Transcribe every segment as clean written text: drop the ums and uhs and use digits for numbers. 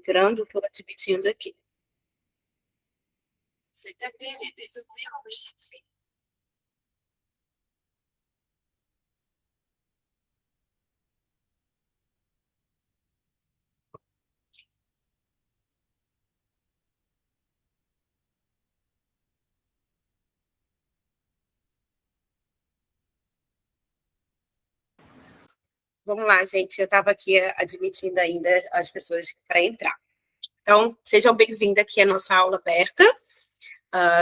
entrando, estou admitindo aqui. Vamos lá, gente. Eu estava aqui admitindo ainda as pessoas para entrar. Então, sejam bem-vindos aqui à nossa aula aberta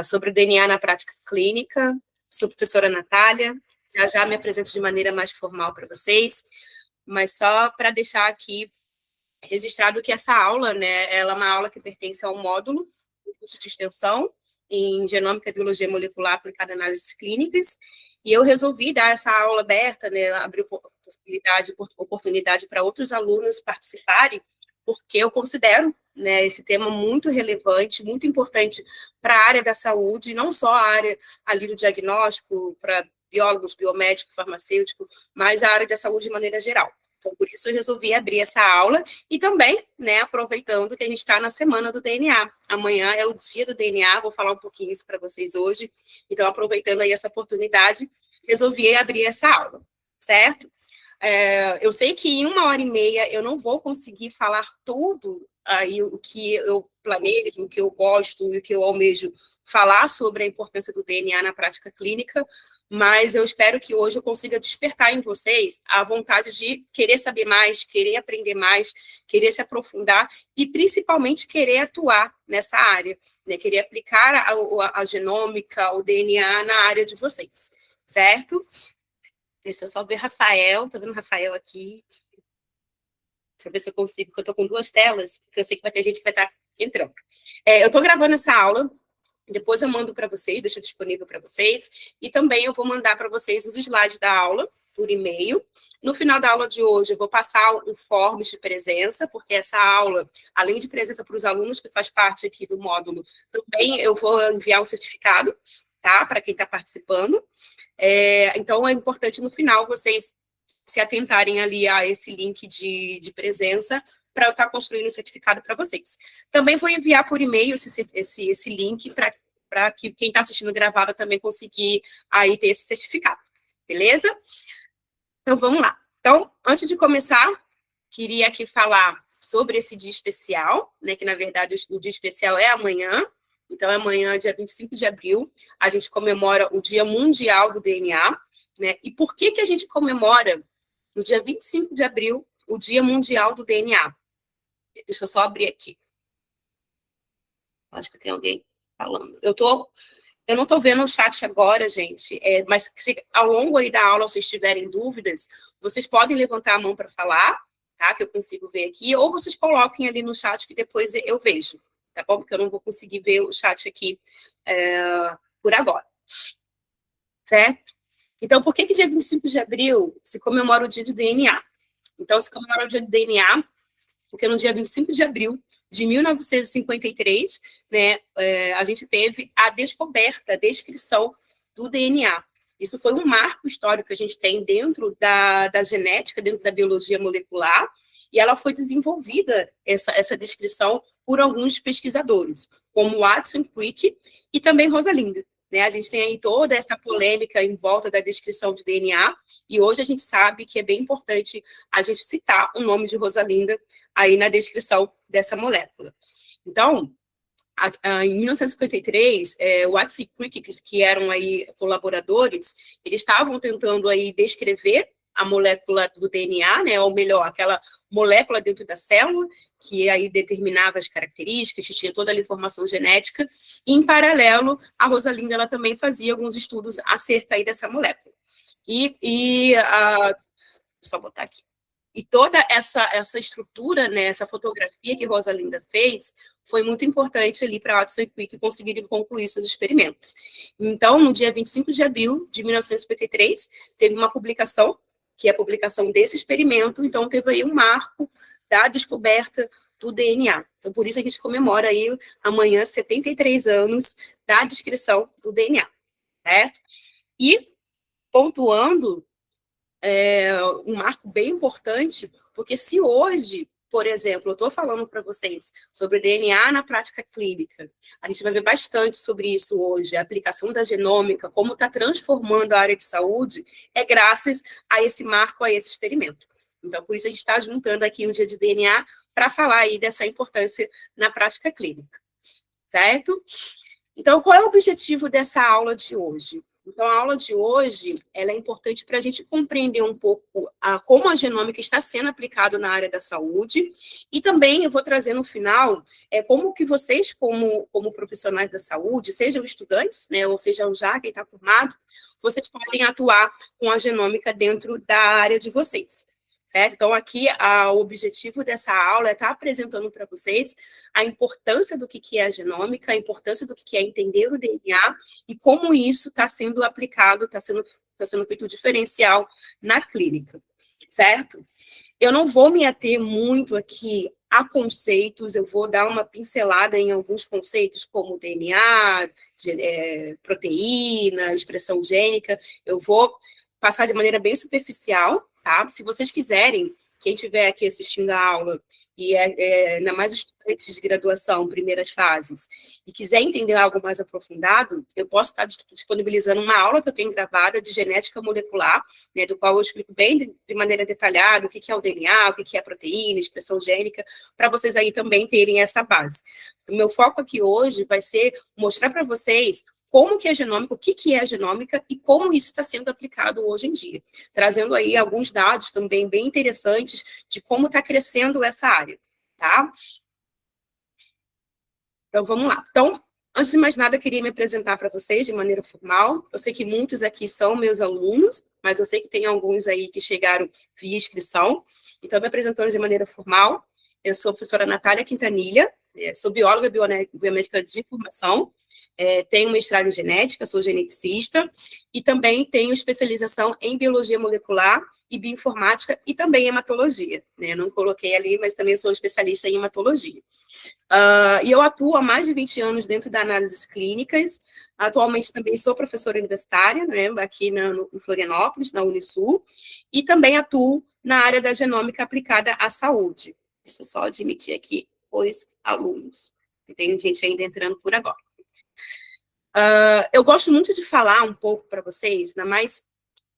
sobre o DNA na prática clínica. Sou a professora Natália. Já já me apresento de maneira mais formal para vocês, mas só para deixar aqui registrado que essa aula, né, ela é uma aula que pertence ao módulo do curso de extensão em Genômica e Biologia Molecular aplicada a análises clínicas, e eu resolvi dar essa aula aberta, né, abrir oportunidade para outros alunos participarem, porque eu considero, né, esse tema muito relevante, muito importante para a área da saúde, não só a área ali do diagnóstico, para biólogos, biomédico, farmacêutico, mas a área da saúde de maneira geral. Então, por isso eu resolvi abrir essa aula e também, né, aproveitando que a gente está na semana do DNA. Amanhã é o dia do DNA, vou falar um pouquinho isso para vocês hoje. Então, aproveitando aí essa oportunidade, resolvi abrir essa aula, certo? Eu sei que em 1h30 eu não vou conseguir falar tudo aí o que eu planejo, o que eu gosto e o que eu almejo falar sobre a importância do DNA na prática clínica, mas eu espero que hoje eu consiga despertar em vocês a vontade de querer saber mais, querer aprender mais, querer se aprofundar e, principalmente, querer atuar nessa área, né? Querer aplicar a genômica, o DNA na área de vocês, certo? Deixa eu só ver Rafael, tá vendo o Rafael aqui? Deixa eu ver se eu consigo, porque eu tô com 2 telas, porque eu sei que vai ter gente que vai estar entrando. Eu tô gravando essa aula, depois eu mando para vocês, deixo disponível para vocês, e também eu vou mandar para vocês os slides da aula por e-mail. No final da aula de hoje, eu vou passar um forms de presença, porque essa aula, além de presença para os alunos, que faz parte aqui do módulo, também eu vou enviar um certificado, tá? Para quem está participando. Então, é importante no final vocês se atentarem ali a esse link de presença para eu estar construindo o certificado para vocês. Também vou enviar por e-mail esse link para que quem está assistindo gravado também conseguir aí ter esse certificado, beleza? Então, vamos lá. Então, antes de começar, queria aqui falar sobre esse dia especial, né, que, na verdade, o dia especial é amanhã. Então, amanhã, dia 25 de abril, a gente comemora o Dia Mundial do DNA, né? E por que a gente comemora, no dia 25 de abril, o Dia Mundial do DNA? Deixa eu só abrir aqui. Acho que tem alguém falando. Eu não estou vendo o chat agora, gente, mas se ao longo aí da aula vocês tiverem dúvidas, vocês podem levantar a mão para falar, tá? Que eu consigo ver aqui, ou vocês coloquem ali no chat que depois eu vejo, tá bom? Porque eu não vou conseguir ver o chat aqui por agora, certo? Então, por que dia 25 de abril se comemora o dia do DNA? Então, se comemora o dia do DNA porque no dia 25 de abril de 1953, né, a gente teve a descoberta, a descrição do DNA. Isso foi um marco histórico que a gente tem dentro da genética, dentro da biologia molecular, e ela foi desenvolvida, essa descrição, por alguns pesquisadores, como Watson Crick e também Rosalind. Né? A gente tem aí toda essa polêmica em volta da descrição de DNA, e hoje a gente sabe que é bem importante a gente citar o nome de Rosalinda aí na descrição dessa molécula. Então, em 1953, Watson e Crick, que eram aí colaboradores, eles estavam tentando aí descrever a molécula do DNA, né, ou melhor, aquela molécula dentro da célula, que aí determinava as características, que tinha toda a informação genética, e, em paralelo, a Rosalinda ela também fazia alguns estudos acerca aí dessa molécula. Só botar aqui. E toda essa estrutura, né, essa fotografia que Rosalinda fez, foi muito importante ali para Watson e Crick conseguirem concluir seus experimentos. Então, no dia 25 de abril de 1953, teve uma publicação, que é a publicação desse experimento, então teve aí um marco da descoberta do DNA. Então, por isso a gente comemora aí amanhã 73 anos da descrição do DNA, certo? E, pontuando, um marco bem importante, porque se hoje por exemplo, eu estou falando para vocês sobre DNA na prática clínica, a gente vai ver bastante sobre isso hoje, a aplicação da genômica, como está transformando a área de saúde, é graças a esse marco, a esse experimento. Então, por isso a gente está juntando aqui o dia de DNA para falar aí dessa importância na prática clínica, certo? Então, qual é o objetivo dessa aula de hoje? Então, a aula de hoje, ela é importante para a gente compreender um pouco como a genômica está sendo aplicada na área da saúde, e também eu vou trazer no final como que vocês, como profissionais da saúde, sejam estudantes, né, ou sejam já quem está formado, vocês podem atuar com a genômica dentro da área de vocês. Certo? Então, aqui, o objetivo dessa aula é estar apresentando para vocês a importância do que é a genômica, a importância do que é entender o DNA e como isso está sendo aplicado, está sendo feito um diferencial na clínica, certo? Eu não vou me ater muito aqui a conceitos, eu vou dar uma pincelada em alguns conceitos, como DNA, proteína, expressão gênica, eu vou passar de maneira bem superficial, tá? Se vocês quiserem, quem estiver aqui assistindo a aula, e ainda mais estudantes de graduação, primeiras fases, e quiser entender algo mais aprofundado, eu posso estar disponibilizando uma aula que eu tenho gravada de genética molecular, né, do qual eu explico bem de maneira detalhada o que é o DNA, o que é a proteína, expressão gênica, para vocês aí também terem essa base. O meu foco aqui hoje vai ser mostrar para vocês como que é a genômica, o que é a genômica e como isso está sendo aplicado hoje em dia, trazendo aí alguns dados também bem interessantes de como está crescendo essa área, tá? Então, vamos lá. Então, antes de mais nada, eu queria me apresentar para vocês de maneira formal. Eu sei que muitos aqui são meus alunos, mas eu sei que tem alguns aí que chegaram via inscrição. Então, me apresentando de maneira formal, eu sou a professora Natália Quintanilha, sou bióloga biomédica de formação, tenho mestrado em genética, sou geneticista, e também tenho especialização em biologia molecular e bioinformática, e também hematologia, né? Não coloquei ali, mas também sou especialista em hematologia. E eu atuo há mais de 20 anos dentro das análises clínicas, atualmente também sou professora universitária, né, aqui em Florianópolis, na Unisul, e também atuo na área da genômica aplicada à saúde. Deixa eu só admitir aqui os alunos, que tem gente ainda entrando por agora. Eu gosto muito de falar um pouco para vocês, ainda mais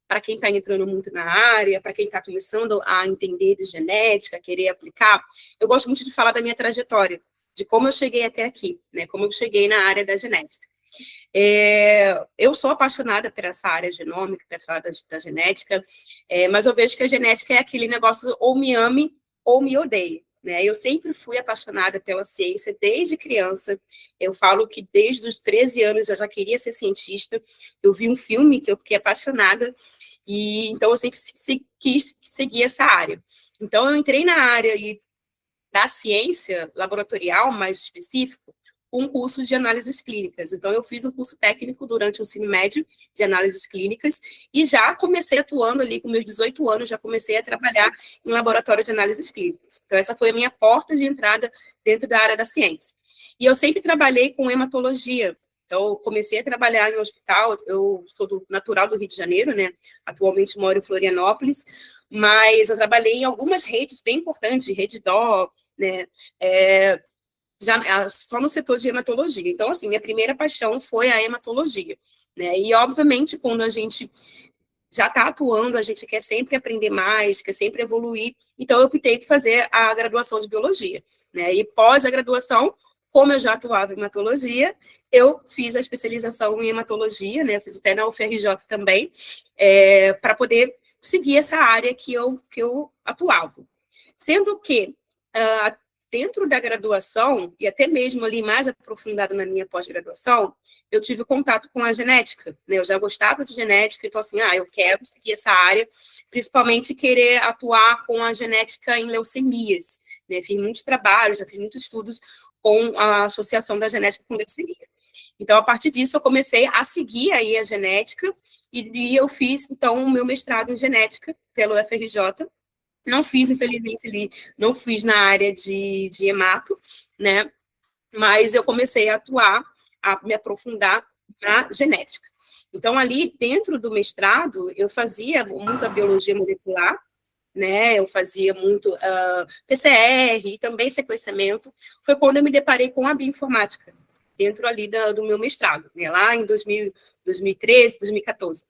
para quem está entrando muito na área, para quem está começando a entender de genética, querer aplicar, eu gosto muito de falar da minha trajetória, de como eu cheguei até aqui, né, como eu cheguei na área da genética. Eu sou apaixonada por essa área genômica, por essa área da genética, mas eu vejo que a genética é aquele negócio ou me ame ou me odeie. Né? Eu sempre fui apaixonada pela ciência desde criança. Eu falo que desde os 13 anos eu já queria ser cientista. Eu vi um filme que eu fiquei apaixonada, e então eu sempre quis seguir essa área. Então eu entrei na área da ciência laboratorial, mais específico, um curso de análises clínicas. Então, eu fiz um curso técnico durante o ensino médio de análises clínicas e já comecei atuando ali com meus 18 anos, já comecei a trabalhar em laboratório de análises clínicas. Então, essa foi a minha porta de entrada dentro da área da ciência. E eu sempre trabalhei com hematologia. Então, eu comecei a trabalhar em um hospital, eu sou natural do Rio de Janeiro, né? Atualmente moro em Florianópolis, mas eu trabalhei em algumas redes bem importantes, rede DO, né? Só no setor de hematologia. Então, assim, minha primeira paixão foi a hematologia, né? E, obviamente, quando a gente já está atuando, a gente quer sempre aprender mais, quer sempre evoluir. Então, eu optei por fazer a graduação de biologia, né? E pós a graduação, como eu já atuava em hematologia, eu fiz a especialização em hematologia, né? Eu fiz até na UFRJ também, para poder seguir essa área que eu atuava. Sendo que, dentro da graduação, e até mesmo ali mais aprofundado na minha pós-graduação, eu tive contato com a genética, né? Eu já gostava de genética, então assim, eu quero seguir essa área, principalmente querer atuar com a genética em leucemias, né? Fiz muitos trabalhos, já fiz muitos estudos com a associação da genética com leucemia. Então, a partir disso, eu comecei a seguir aí a genética, e eu fiz, então, o meu mestrado em genética pelo UFRJ. Não fiz, infelizmente, ali, não fiz na área de hemato, né? Mas eu comecei a atuar, a me aprofundar na genética. Então, ali, dentro do mestrado, eu fazia muita biologia molecular, né? Eu fazia muito PCR e também sequenciamento. Foi quando eu me deparei com a bioinformática, dentro ali do meu mestrado, né? Lá em 2013, 2014.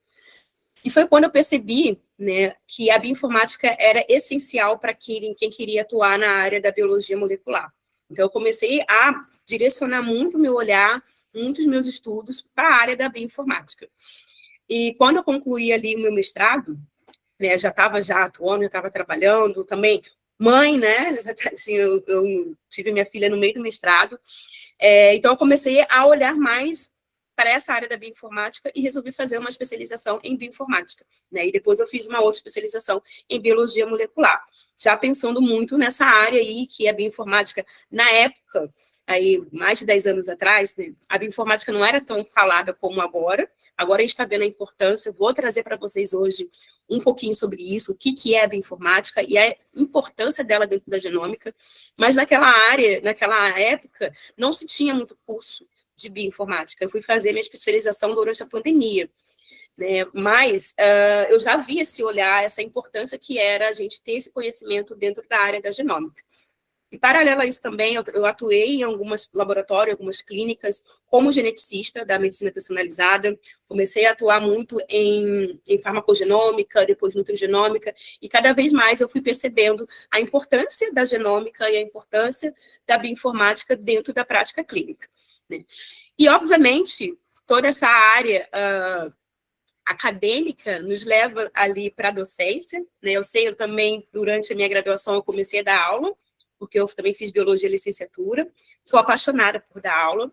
E foi quando eu percebi, né, que a bioinformática era essencial para quem queria atuar na área da biologia molecular. Então, eu comecei a direcionar muito meu olhar, muitos meus estudos para a área da bioinformática. E quando eu concluí ali o meu mestrado, né, já estava atuando, já estava trabalhando, também mãe, né, assim, eu tive minha filha no meio do mestrado, então eu comecei a olhar mais para essa área da bioinformática e resolvi fazer uma especialização em bioinformática, né, e depois eu fiz uma outra especialização em biologia molecular, já pensando muito nessa área aí, que é a bioinformática, na época, aí, mais de 10 anos atrás, né, a bioinformática não era tão falada como agora a gente está vendo a importância, vou trazer para vocês hoje um pouquinho sobre isso, o que é a bioinformática e a importância dela dentro da genômica, mas naquela área, naquela época, não se tinha muito curso de bioinformática. Eu fui fazer minha especialização durante a pandemia, né? Mas eu já vi esse olhar, essa importância que era a gente ter esse conhecimento dentro da área da genômica. E, paralelo a isso também, eu atuei em alguns laboratórios, algumas clínicas, como geneticista da medicina personalizada, comecei a atuar muito em farmacogenômica, depois nutrigenômica, e cada vez mais eu fui percebendo a importância da genômica e a importância da bioinformática dentro da prática clínica, né? E, obviamente, toda essa área acadêmica nos leva ali para a docência, né? Eu também, durante a minha graduação, eu comecei a dar aula, porque eu também fiz biologia licenciatura, sou apaixonada por dar aula.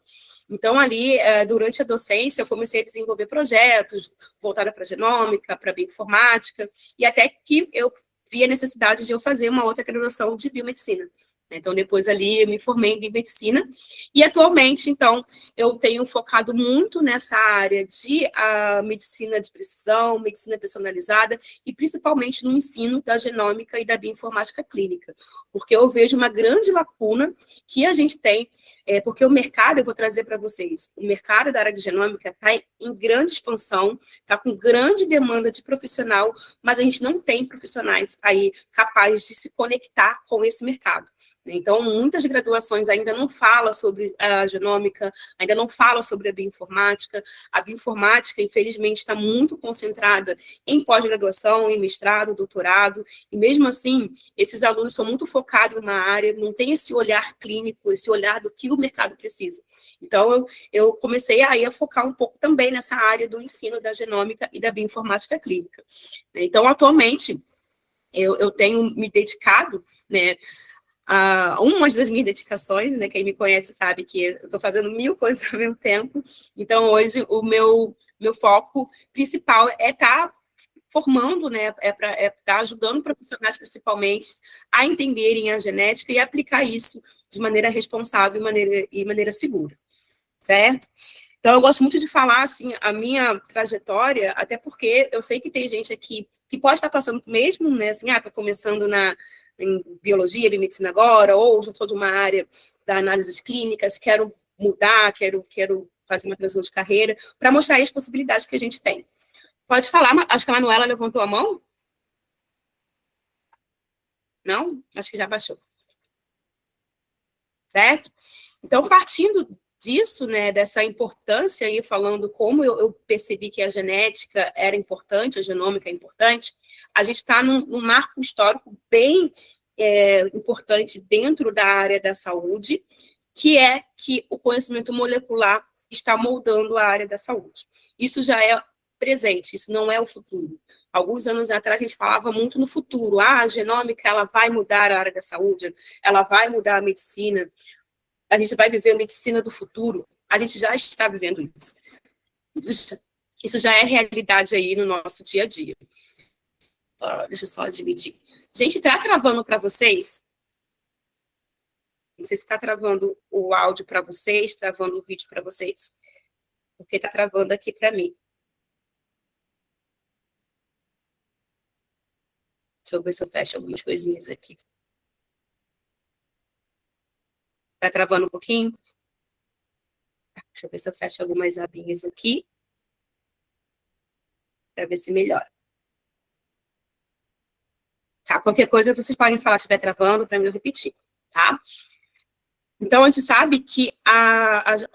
Então, ali, durante a docência, eu comecei a desenvolver projetos voltados para a genômica, para a bioinformática, e até que eu vi a necessidade de eu fazer uma outra graduação de biomedicina. Então, depois ali, eu me formei em biomedicina, e atualmente, então, eu tenho focado muito nessa área de medicina de precisão, medicina personalizada, e principalmente no ensino da genômica e da bioinformática clínica, porque eu vejo uma grande lacuna que a gente tem, porque o mercado, eu vou trazer para vocês, o mercado da área de genômica está em grande expansão, está com grande demanda de profissional, mas a gente não tem profissionais aí capazes de se conectar com esse mercado. Então, muitas graduações ainda não falam sobre a genômica, ainda não falam sobre a bioinformática. A bioinformática, infelizmente, está muito concentrada em pós-graduação, em mestrado, doutorado, e mesmo assim, esses alunos são muito focados na área, não tem esse olhar clínico, esse olhar do que o mercado precisa. Então, eu comecei aí a focar um pouco também nessa área do ensino da genômica e da bioinformática clínica. Então, atualmente, eu tenho me dedicado, né, uma das minhas dedicações, né, quem me conhece sabe que eu estou fazendo 1000 coisas ao mesmo tempo, então hoje o meu foco principal é estar formando, né, é estar ajudando profissionais principalmente a entenderem a genética e aplicar isso de maneira responsável e maneira segura, certo? Então, eu gosto muito de falar, assim, a minha trajetória, até porque eu sei que tem gente aqui que pode estar passando mesmo, né, assim, está começando em biologia, biomedicina agora, ou já sou de uma área da análises clínicas, quero mudar, quero fazer uma transição de carreira, para mostrar aí as possibilidades que a gente tem. Pode falar, acho que a Manuela levantou a mão? Não? Acho que já baixou. Certo? Então, partindo disso, né, dessa importância aí, falando como eu percebi que a genética era importante, a genômica é importante, a gente está num marco histórico bem importante dentro da área da saúde, que é que o conhecimento molecular está moldando a área da saúde. Isso já é presente, isso não é o futuro. Alguns anos atrás a gente falava muito no futuro, a genômica ela vai mudar a área da saúde, ela vai mudar a medicina, a gente vai viver a medicina do futuro, a gente já está vivendo isso. Isso já é realidade aí no nosso dia a dia. Deixa eu só admitir. Gente, está travando para vocês? Não sei se está travando o áudio para vocês, travando o vídeo para vocês, porque está travando aqui para mim. Deixa eu ver se eu fecho algumas coisinhas aqui. Está travando um pouquinho? Deixa eu ver se eu fecho algumas abinhas aqui, para ver se melhora. Tá? Qualquer coisa vocês podem falar se estiver travando para eu repetir, tá? Então, a gente sabe que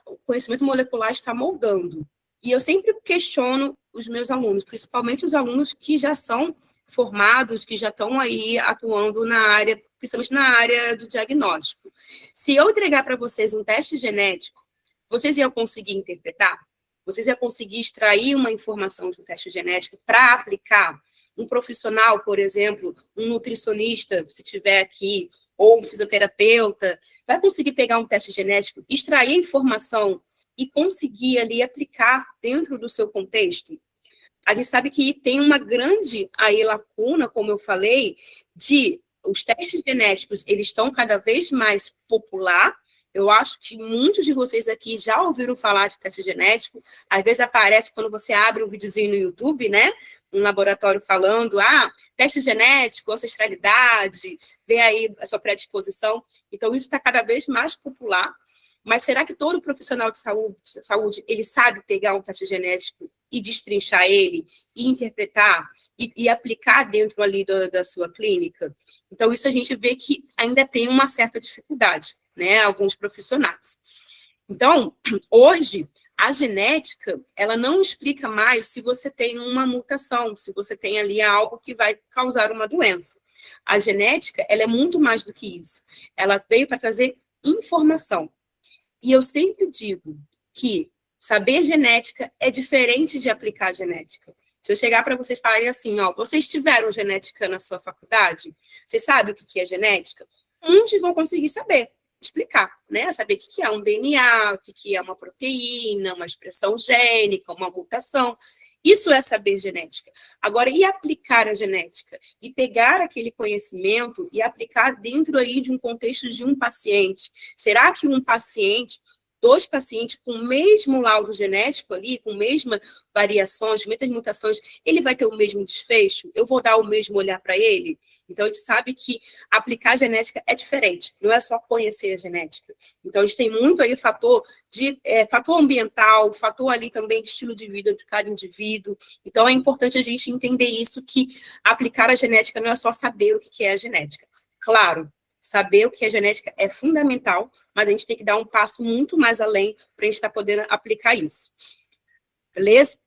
o conhecimento molecular está moldando. E eu sempre questiono os meus alunos, principalmente os alunos que já são formados, que já estão aí atuando na área, principalmente na área do diagnóstico. Se eu entregar para vocês um teste genético, vocês iam conseguir interpretar? Vocês iam conseguir extrair uma informação de um teste genético para aplicar? Um profissional, por exemplo, um nutricionista, se tiver aqui, ou um fisioterapeuta, vai conseguir pegar um teste genético, extrair a informação e conseguir ali aplicar dentro do seu contexto? A gente sabe que tem uma grande aí lacuna, como eu falei, de os testes genéticos, eles estão cada vez mais popular. Eu acho que muitos de vocês aqui já ouviram falar de teste genético. Às vezes aparece quando você abre um videozinho no YouTube, né? Um laboratório falando, teste genético, ancestralidade, vê aí a sua predisposição. Então, isso está cada vez mais popular. Mas será que todo profissional de saúde ele sabe pegar um teste genético e destrinchar ele, e interpretar, e aplicar dentro ali da sua clínica? Então, isso a gente vê que ainda tem uma certa dificuldade, né? Alguns profissionais. Então, hoje, a genética, ela não explica mais se você tem uma mutação, se você tem ali algo que vai causar uma doença. A genética, ela é muito mais do que isso. Ela veio para trazer informação. E eu sempre digo que saber genética é diferente de aplicar genética. Se eu chegar para vocês e falarem assim, vocês tiveram genética na sua faculdade? Vocês sabem o que é genética? Muitos vão conseguir saber, explicar, né? Saber o que é um DNA, o que é uma proteína, uma expressão gênica, uma mutação. Isso é saber genética. Agora, e aplicar a genética? E pegar aquele conhecimento e aplicar dentro aí de um contexto de um paciente. Será que um paciente, dois pacientes com o mesmo laudo genético ali, com mesmas variações, muitas mutações, ele vai ter o mesmo desfecho? Eu vou dar o mesmo olhar para ele? Então, a gente sabe que aplicar genética é diferente, não é só conhecer a genética. Então, a gente tem muito aí fator ambiental, fator ali também de estilo de vida de cada indivíduo. Então, é importante a gente entender isso, que aplicar a genética não é só saber o que é a genética. Claro, saber o que é genética é fundamental, mas a gente tem que dar um passo muito mais além para a gente estar podendo aplicar isso. Beleza?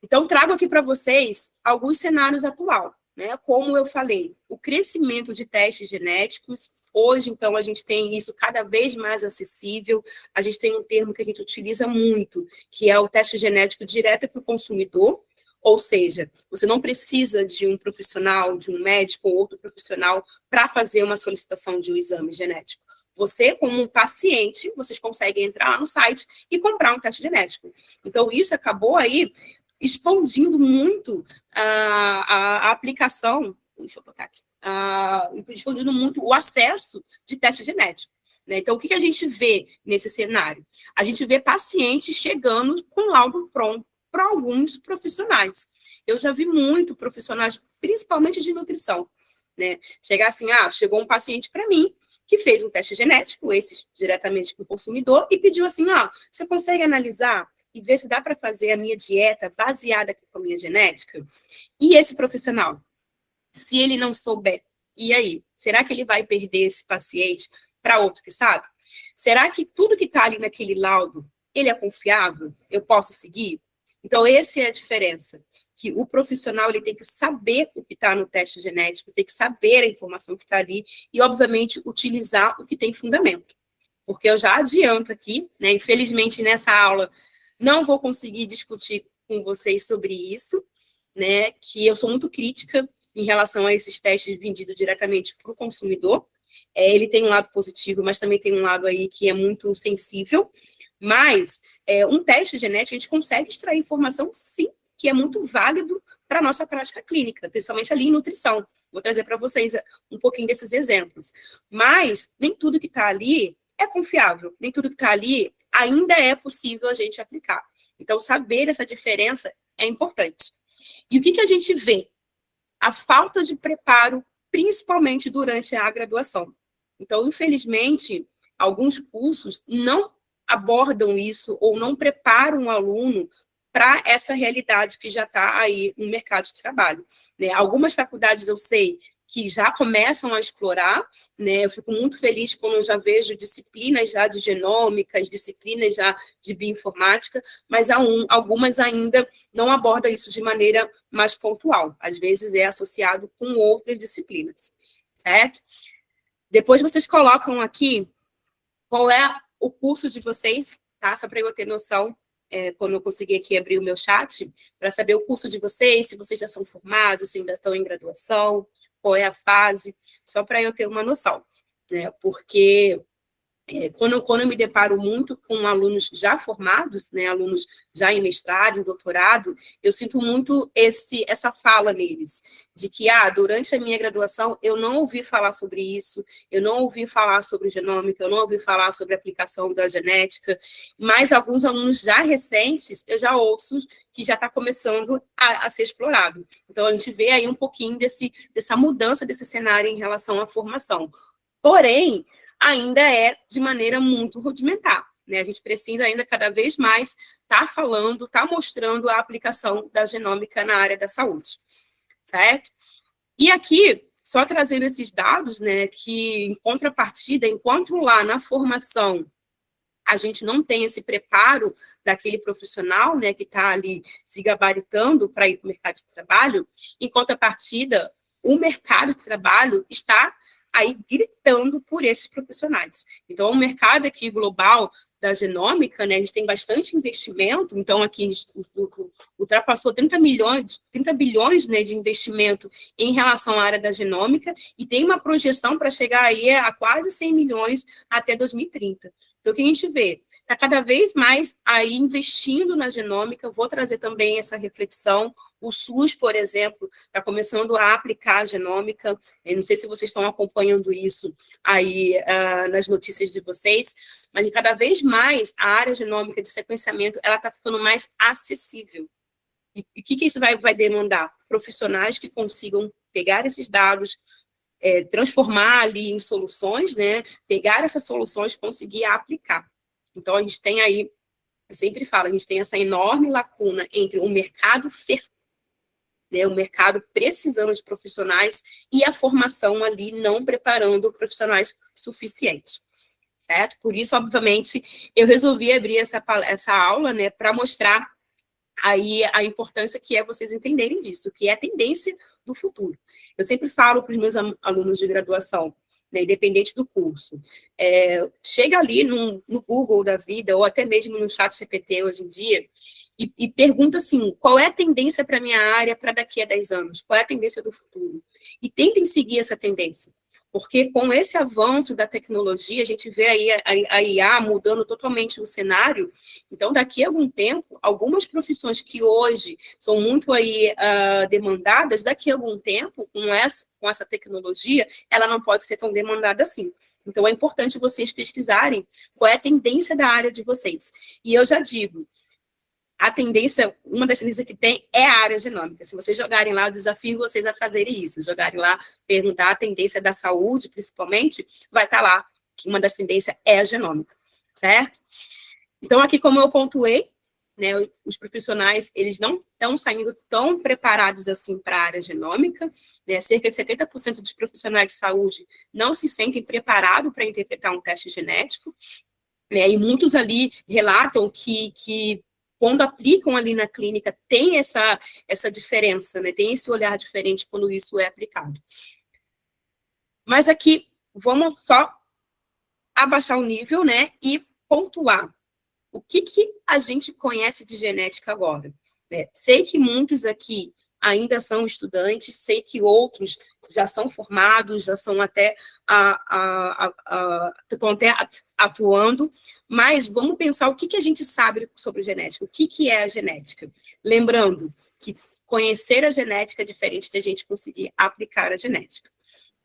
Então, trago aqui para vocês alguns cenários atuais. Né? Como eu falei, o crescimento de testes genéticos, hoje, então, a gente tem isso cada vez mais acessível, a gente tem um termo que a gente utiliza muito, que é o teste genético direto para o consumidor, ou seja, você não precisa de um profissional, de um médico ou outro profissional para fazer uma solicitação de um exame genético. Você, como um paciente, vocês conseguem entrar lá no site e comprar um teste genético. Então, isso acabou aí expandindo muito a aplicação, deixa eu botar aqui, expandindo muito o acesso de teste genético. Né? Então, o que a gente vê nesse cenário? A gente vê pacientes chegando com laudo pronto para alguns profissionais. Eu já vi muito profissionais, principalmente de nutrição, né? Chegar assim, chegou um paciente para mim que fez um teste genético, esse diretamente com o consumidor, e pediu assim, você consegue analisar e ver se dá para fazer a minha dieta baseada aqui com a minha genética? E esse profissional, se ele não souber, e aí? Será que ele vai perder esse paciente para outro que sabe? Será que tudo que está ali naquele laudo, ele é confiável? Eu posso seguir? Então, essa é a diferença, que o profissional ele tem que saber o que está no teste genético, tem que saber a informação que está ali e, obviamente, utilizar o que tem fundamento. Porque eu já adianto aqui, né, infelizmente, nessa aula, não vou conseguir discutir com vocês sobre isso, né, que eu sou muito crítica em relação a esses testes vendidos diretamente para o consumidor. Ele tem um lado positivo, mas também tem um lado aí que é muito sensível. Mas um teste genético, a gente consegue extrair informação, sim, que é muito válido para a nossa prática clínica, principalmente ali em nutrição. Vou trazer para vocês um pouquinho desses exemplos. Mas nem tudo que está ali é confiável, nem tudo que está ali ainda é possível a gente aplicar. Então, saber essa diferença é importante. E o que a gente vê? A falta de preparo, principalmente durante a graduação. Então, infelizmente, alguns cursos não abordam isso ou não preparam o aluno para essa realidade que já está aí no mercado de trabalho. Né? Algumas faculdades eu sei que já começam a explorar, né? Eu fico muito feliz quando eu já vejo disciplinas já de genômicas, disciplinas já de bioinformática, mas algumas ainda não abordam isso de maneira mais pontual. Às vezes é associado com outras disciplinas, certo? Depois vocês colocam aqui qual é o curso de vocês, tá? Só para eu ter noção, quando eu conseguir aqui abrir o meu chat, para saber o curso de vocês, se vocês já são formados, se ainda estão em graduação, qual é a fase, só para eu ter uma noção, né? Porque quando eu me deparo muito com alunos já formados, né, alunos já em mestrado, em doutorado, eu sinto muito essa fala neles, de que, durante a minha graduação, eu não ouvi falar sobre isso, eu não ouvi falar sobre genômica, eu não ouvi falar sobre a aplicação da genética, mas alguns alunos já recentes, eu já ouço que já está começando a ser explorado. Então, a gente vê aí um pouquinho dessa mudança desse cenário em relação à formação. Porém, ainda é de maneira muito rudimentar, né? A gente precisa ainda cada vez mais falando, mostrando a aplicação da genômica na área da saúde, certo? E aqui, só trazendo esses dados, né, que em contrapartida, enquanto lá na formação a gente não tem esse preparo daquele profissional, né, que está ali se gabaritando para ir para o mercado de trabalho, em contrapartida, o mercado de trabalho está aí gritando por esses profissionais. Então, o mercado aqui global da genômica, né, a gente tem bastante investimento, então aqui ultrapassou 30 bilhões, né, de investimento em relação à área da genômica, e tem uma projeção para chegar aí a quase 100 milhões até 2030. Então, o que a gente vê? Está cada vez mais aí investindo na genômica. Vou trazer também essa reflexão. O SUS, por exemplo, está começando a aplicar a genômica. Eu não sei se vocês estão acompanhando isso aí nas notícias de vocês, mas cada vez mais a área genômica de sequenciamento ela está ficando mais acessível. E o que isso vai demandar? Profissionais que consigam pegar esses dados, transformar ali em soluções, né? Pegar essas soluções e conseguir aplicar. Então, a gente tem aí, eu sempre falo, a gente tem essa enorme lacuna entre o mercado né, o mercado precisando de profissionais e a formação ali não preparando profissionais suficientes, certo? Por isso, obviamente, eu resolvi abrir essa aula, né, para mostrar aí a importância que é vocês entenderem disso, que é a tendência do futuro. Eu sempre falo para os meus alunos de graduação, né, independente do curso, chega ali no Google da vida, ou até mesmo no chat GPT hoje em dia, e pergunta assim, qual é a tendência para a minha área para daqui a 10 anos? Qual é a tendência do futuro? E tentem seguir essa tendência. Porque com esse avanço da tecnologia, a gente vê aí a IA mudando totalmente o cenário. Então, daqui a algum tempo, algumas profissões que hoje são muito aí demandadas, daqui a algum tempo, com essa tecnologia, ela não pode ser tão demandada assim. Então, é importante vocês pesquisarem qual é a tendência da área de vocês. E eu já digo, a tendência, uma das tendências que tem é a área genômica. Se vocês jogarem lá, eu desafio vocês a fazerem isso, jogarem lá, perguntar a tendência da saúde, principalmente, vai estar lá que uma das tendências é a genômica, certo? Então, aqui, como eu pontuei, né, os profissionais, eles não estão saindo tão preparados assim para a área genômica, né, cerca de 70% dos profissionais de saúde não se sentem preparados para interpretar um teste genético, né, e muitos ali relatam que quando aplicam ali na clínica, tem essa diferença, né? Tem esse olhar diferente quando isso é aplicado. Mas aqui, vamos só abaixar o nível, né? E pontuar. O que a gente conhece de genética agora? Sei que muitos aqui ainda são estudantes, sei que outros já são formados, já são até, estão até atuando, mas vamos pensar o que a gente sabe sobre genética, o que é a genética. Lembrando que conhecer a genética é diferente de a gente conseguir aplicar a genética.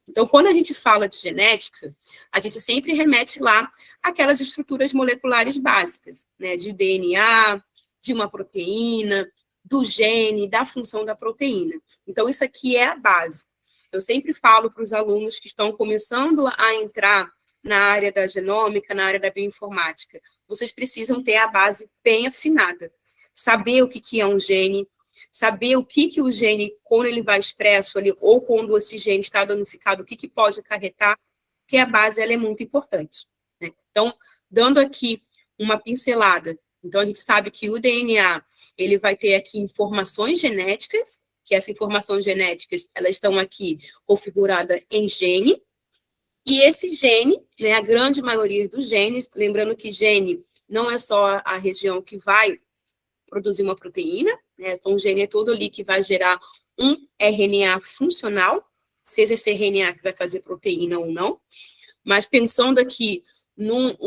Então, quando a gente fala de genética, a gente sempre remete lá àquelas estruturas moleculares básicas, né, de DNA, de uma proteína, do gene, da função da proteína. Então, isso aqui é a base. Eu sempre falo para os alunos que estão começando a entrar na área da genômica, na área da bioinformática, vocês precisam ter a base bem afinada, saber o que é um gene, saber o que o gene, quando ele vai expresso ali, ou quando esse gene está danificado, o que pode acarretar, que a base ela é muito importante, né? Então, dando aqui uma pincelada, então a gente sabe que o DNA, ele vai ter aqui informações genéticas, que essas informações genéticas, elas estão aqui configuradas em gene, e esse gene, né, a grande maioria dos genes, lembrando que gene não é só a região que vai produzir uma proteína, né, então o gene é todo ali que vai gerar um RNA funcional, seja esse RNA que vai fazer proteína ou não, mas pensando aqui num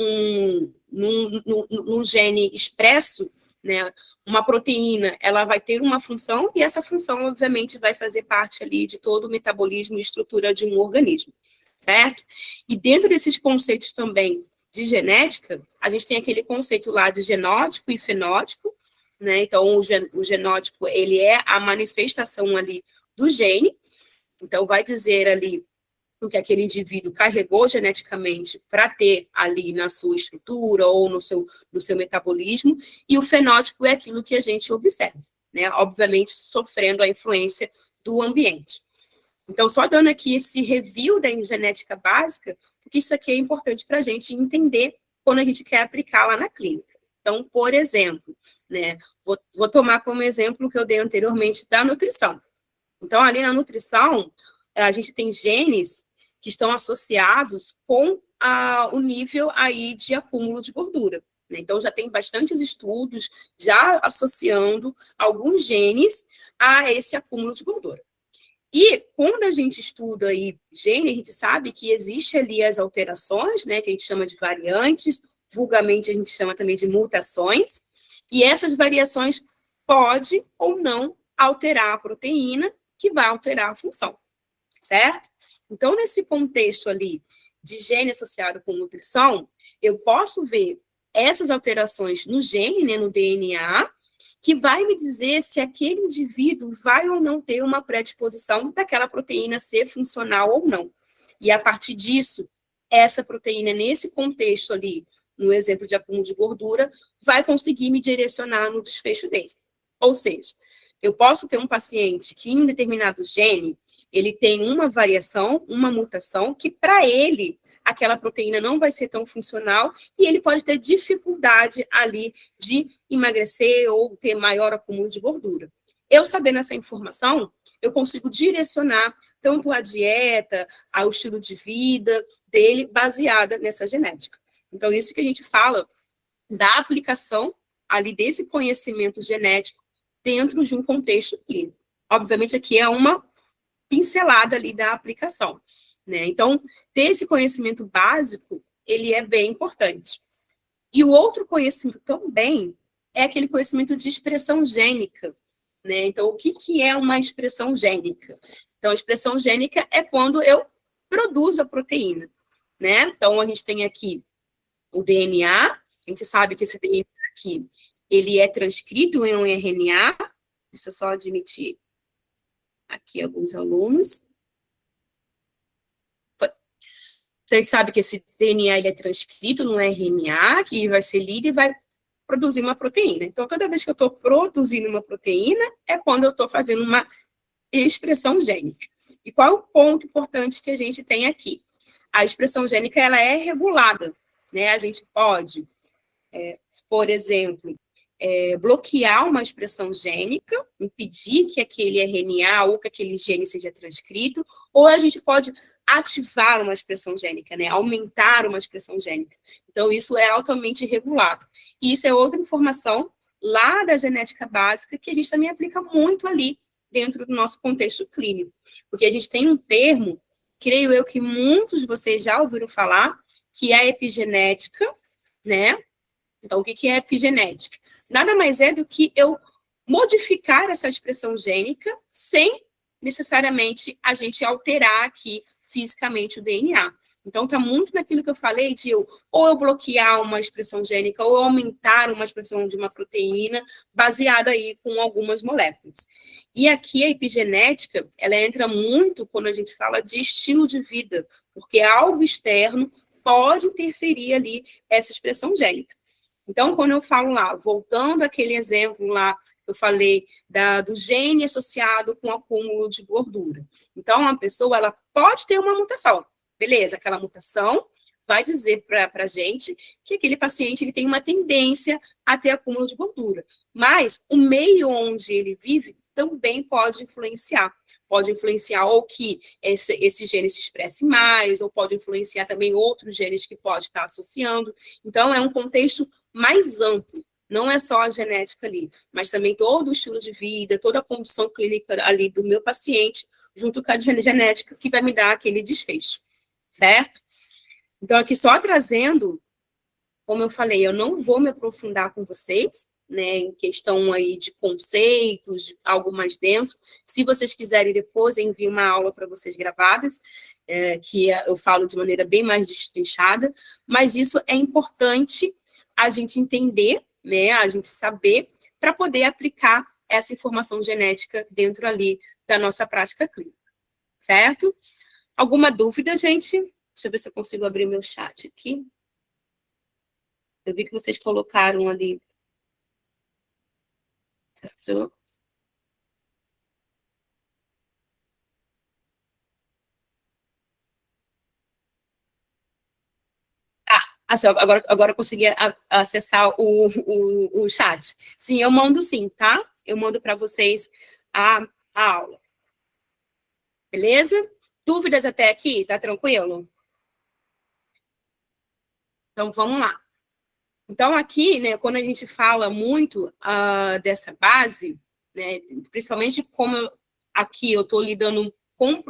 gene expresso, né, uma proteína, ela vai ter uma função, e essa função, obviamente, vai fazer parte ali de todo o metabolismo e estrutura de um organismo, certo? E dentro desses conceitos também de genética, a gente tem aquele conceito lá de genótipo e fenótipo, né? Então, o genótipo, ele é a manifestação ali do gene, então vai dizer ali o que aquele indivíduo carregou geneticamente para ter ali na sua estrutura ou no seu metabolismo, e o fenótipo é aquilo que a gente observa, né? Obviamente, sofrendo a influência do ambiente. Então, só dando aqui esse review da genética básica, porque isso aqui é importante para a gente entender quando a gente quer aplicar lá na clínica. Então, por exemplo, né, vou tomar como exemplo o que eu dei anteriormente da nutrição. Então, ali na nutrição, a gente tem genes que estão associados com o nível aí de acúmulo de gordura, né? Então, já tem bastantes estudos já associando alguns genes a esse acúmulo de gordura. E quando a gente estuda aí gene, a gente sabe que existe ali as alterações, né, que a gente chama de variantes, vulgarmente a gente chama também de mutações, e essas variações pode ou não alterar a proteína, que vai alterar a função, certo? Então, nesse contexto ali de gene associado com nutrição, eu posso ver essas alterações no gene, né, no DNA, que vai me dizer se aquele indivíduo vai ou não ter uma predisposição daquela proteína ser funcional ou não. E a partir disso, essa proteína, nesse contexto ali, no exemplo de acúmulo de gordura, vai conseguir me direcionar no desfecho dele. Ou seja, eu posso ter um paciente que em determinado gene, ele tem uma variação, uma mutação, que para ele, aquela proteína não vai ser tão funcional e ele pode ter dificuldade ali de emagrecer ou ter maior acúmulo de gordura. Eu sabendo essa informação, eu consigo direcionar tanto a dieta, ao estilo de vida dele, baseada nessa genética. Então, isso que a gente fala da aplicação ali desse conhecimento genético dentro de um contexto clínico. Obviamente, aqui é uma pincelada ali da aplicação, né? Então, ter esse conhecimento básico, ele é bem importante. E o outro conhecimento também é aquele conhecimento de expressão gênica, né? Então, o que é uma expressão gênica? Então, a expressão gênica é quando eu produzo a proteína, né? Então, a gente tem aqui o DNA, a gente sabe que esse DNA aqui, ele é transcrito em um RNA, deixa eu só admitir aqui alguns alunos. A gente sabe que esse DNA ele é transcrito no RNA, que vai ser lido e vai produzir uma proteína. Então, toda vez que eu estou produzindo uma proteína, é quando eu estou fazendo uma expressão gênica. E qual é o ponto importante que a gente tem aqui? A expressão gênica ela é regulada, né? A gente pode, por exemplo, bloquear uma expressão gênica, impedir que aquele RNA ou que aquele gene seja transcrito, ou a gente pode ativar uma expressão gênica, né? Aumentar uma expressão gênica. Então, isso é altamente regulado. E isso é outra informação lá da genética básica que a gente também aplica muito ali dentro do nosso contexto clínico. Porque a gente tem um termo, creio eu que muitos de vocês já ouviram falar, que é a epigenética, né? Então, o que é epigenética? Nada mais é do que eu modificar essa expressão gênica sem necessariamente a gente alterar aqui fisicamente o DNA. Então, está muito naquilo que eu falei de ou eu bloquear uma expressão gênica ou aumentar uma expressão de uma proteína baseada aí com algumas moléculas. E aqui a epigenética, ela entra muito quando a gente fala de estilo de vida, porque algo externo pode interferir ali essa expressão gênica. Então, quando eu falo lá, voltando àquele exemplo lá, eu falei do gene associado com acúmulo de gordura. Então, a pessoa ela pode ter uma mutação. Beleza, aquela mutação vai dizer para a gente que aquele paciente ele tem uma tendência a ter acúmulo de gordura. Mas o meio onde ele vive também pode influenciar. Pode influenciar ou que esse gene se expresse mais, ou pode influenciar também outros genes que pode estar associando. Então, é um contexto mais amplo. Não é só a genética ali, mas também todo o estilo de vida, toda a condição clínica ali do meu paciente, junto com a genética, que vai me dar aquele desfecho, certo? Então, aqui só trazendo, como eu falei, eu não vou me aprofundar com vocês, né, em questão aí de conceitos, de algo mais denso. Se vocês quiserem depois, eu envio uma aula para vocês gravadas, que eu falo de maneira bem mais destrinchada, mas isso é importante a gente entender, né, a gente saber, para poder aplicar essa informação genética dentro ali da nossa prática clínica, certo? Alguma dúvida, gente? Deixa eu ver se eu consigo abrir meu chat aqui. Eu vi que vocês colocaram ali. Certo? Assim, agora eu consegui acessar o chat. Sim, eu mando sim, tá? Eu mando para vocês a aula. Beleza? Dúvidas até aqui? Tá tranquilo? Então, vamos lá. Então, aqui, né, quando a gente fala muito dessa base, né, principalmente como aqui eu estou lidando com,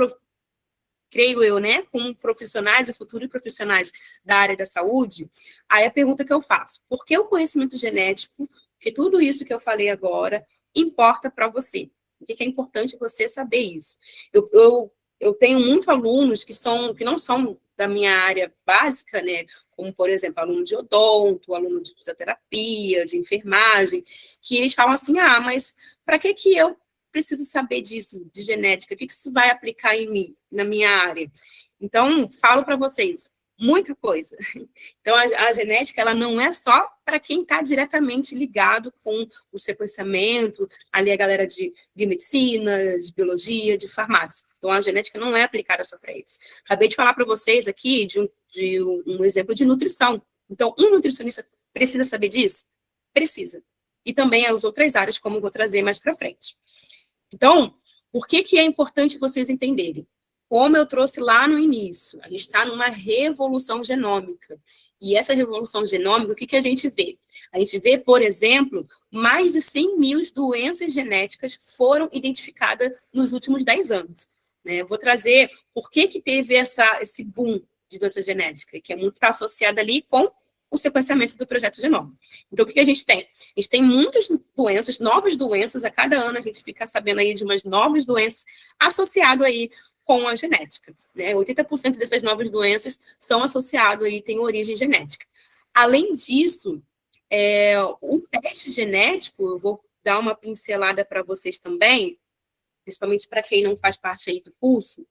creio eu, né, com profissionais e futuros profissionais da área da saúde, aí a pergunta que eu faço, por que o conhecimento genético, que tudo isso que eu falei agora, importa para você? Por que é importante você saber isso? Eu tenho muitos alunos que não são da minha área básica, né, como, por exemplo, aluno de odonto, aluno de fisioterapia, de enfermagem, que eles falam assim, mas para que eu preciso saber disso, de genética? O que isso vai aplicar em mim, na minha área? Então, falo para vocês, muita coisa. Então, a genética, ela não é só para quem está diretamente ligado com o sequenciamento, ali a galera de biomedicina, de biologia, de farmácia. Então, a genética não é aplicada só para eles. Acabei de falar para vocês aqui de um exemplo de nutrição. Então, um nutricionista precisa saber disso? Precisa. E também as outras áreas, como eu vou trazer mais para frente. Então, por que é importante vocês entenderem? Como eu trouxe lá no início, a gente está numa revolução genômica. E essa revolução genômica, o que a gente vê? A gente vê, por exemplo, mais de 100 mil doenças genéticas foram identificadas nos últimos 10 anos. Né? Eu vou trazer por que teve esse boom de doença genética, que é muito associada ali com o sequenciamento do projeto Genoma. Então, o que a gente tem? A gente tem muitas doenças, novas doenças, a cada ano a gente fica sabendo aí de umas novas doenças associadas aí com a genética. Né? 80% dessas novas doenças são associadas aí, têm origem genética. Além disso, o teste genético, eu vou dar uma pincelada para vocês também, principalmente para quem não faz parte aí do curso,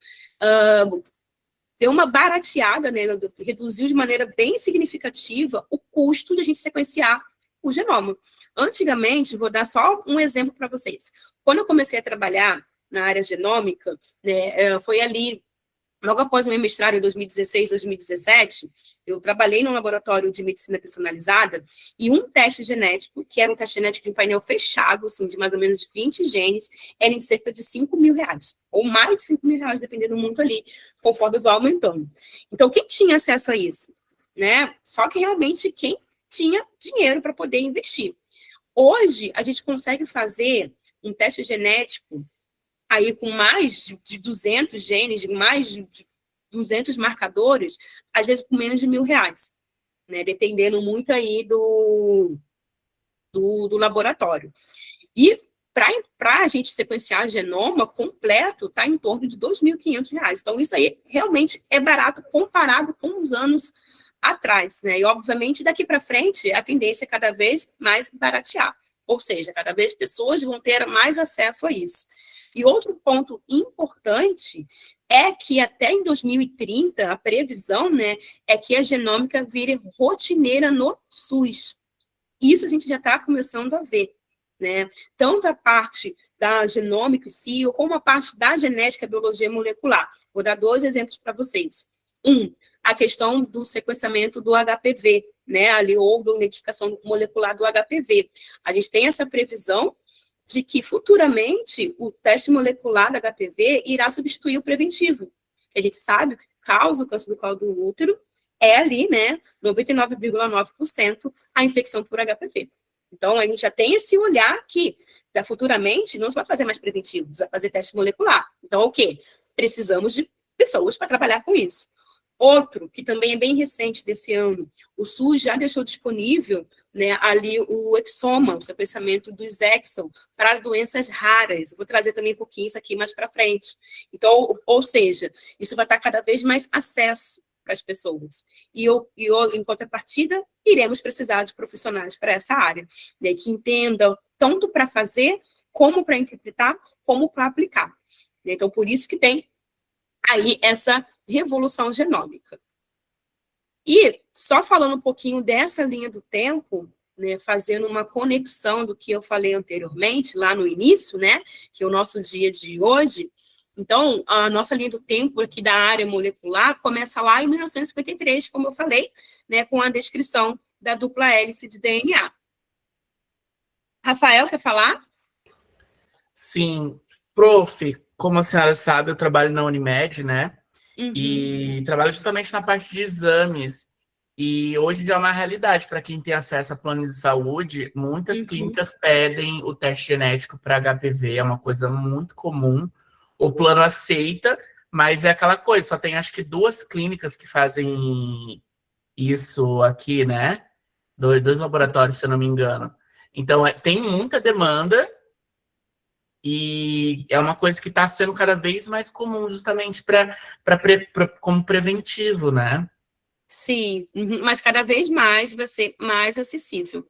deu uma barateada, né, reduziu de maneira bem significativa o custo de a gente sequenciar o genoma. Antigamente, vou dar só um exemplo para vocês. Quando eu comecei a trabalhar na área genômica, né, foi ali, logo após o meu mestrado, em 2016, 2017, eu trabalhei num laboratório de medicina personalizada e um teste genético, que era um teste genético de um painel fechado, assim, de mais ou menos 20 genes, era em cerca de 5 mil reais, ou mais de 5 mil reais, dependendo muito ali, conforme vai aumentando. Então, quem tinha acesso a isso? Né? Só que realmente quem tinha dinheiro para poder investir. Hoje, a gente consegue fazer um teste genético aí com mais de 200 genes, mais de 200 marcadores, às vezes com menos de R$ 1.000, né? Dependendo muito aí do laboratório. E para a gente sequenciar genoma completo, está em torno de R$ 2.500. Então, isso aí realmente é barato comparado com os anos atrás, né? E, obviamente, daqui para frente, a tendência é cada vez mais baratear. Ou seja, cada vez pessoas vão ter mais acesso a isso. E outro ponto importante é que até em 2030, a previsão, né, é que a genômica vire rotineira no SUS. Isso a gente já está começando a ver. né? Tanto a parte da genômica em si, como a parte da genética e biologia molecular. Vou dar 2 exemplos para vocês. A questão do sequenciamento do HPV, né, ali, ou da identificação molecular do HPV. A gente tem essa previsão de que, futuramente, o teste molecular do HPV irá substituir o preventivo. A gente sabe que causa o câncer do colo do útero é ali, né, 99,9% a infecção por HPV. Então, a gente já tem esse olhar que, futuramente, não se vai fazer mais preventivo, se vai fazer teste molecular. Então, o quê? Precisamos de pessoas para trabalhar com isso. Outro, que também é bem recente desse ano, o SUS já deixou disponível, né, ali o exoma, o sequenciamento dos exon para doenças raras. Vou trazer também um pouquinho isso aqui mais para frente. Então, ou seja, isso vai estar cada vez mais acesso para as pessoas. E em contrapartida, iremos precisar de profissionais para essa área, né, que entendam tanto para fazer, como para interpretar, como para aplicar. Então, por isso que tem aí essa revolução genômica. E, só falando um pouquinho dessa linha do tempo, né, fazendo uma conexão do que eu falei anteriormente, lá no início, né, que é o nosso dia de hoje. Então, a nossa linha do tempo aqui da área molecular começa lá em 1953, como eu falei, né, com a descrição da dupla hélice de DNA. Rafael, quer falar? Sim. Prof, como a senhora sabe, eu trabalho na Unimed, né? E trabalho justamente na parte de exames. E hoje já é uma realidade para quem tem acesso a plano de saúde. Muitas clínicas pedem o teste genético para HPV, é uma coisa muito comum. O plano aceita, mas é aquela coisa, só tem acho que 2 clínicas que fazem isso aqui, né? 2 laboratórios, se eu não me engano. Então, tem muita demanda e é uma coisa que está sendo cada vez mais comum, justamente como preventivo, né? Sim, mas cada vez mais vai ser mais acessível.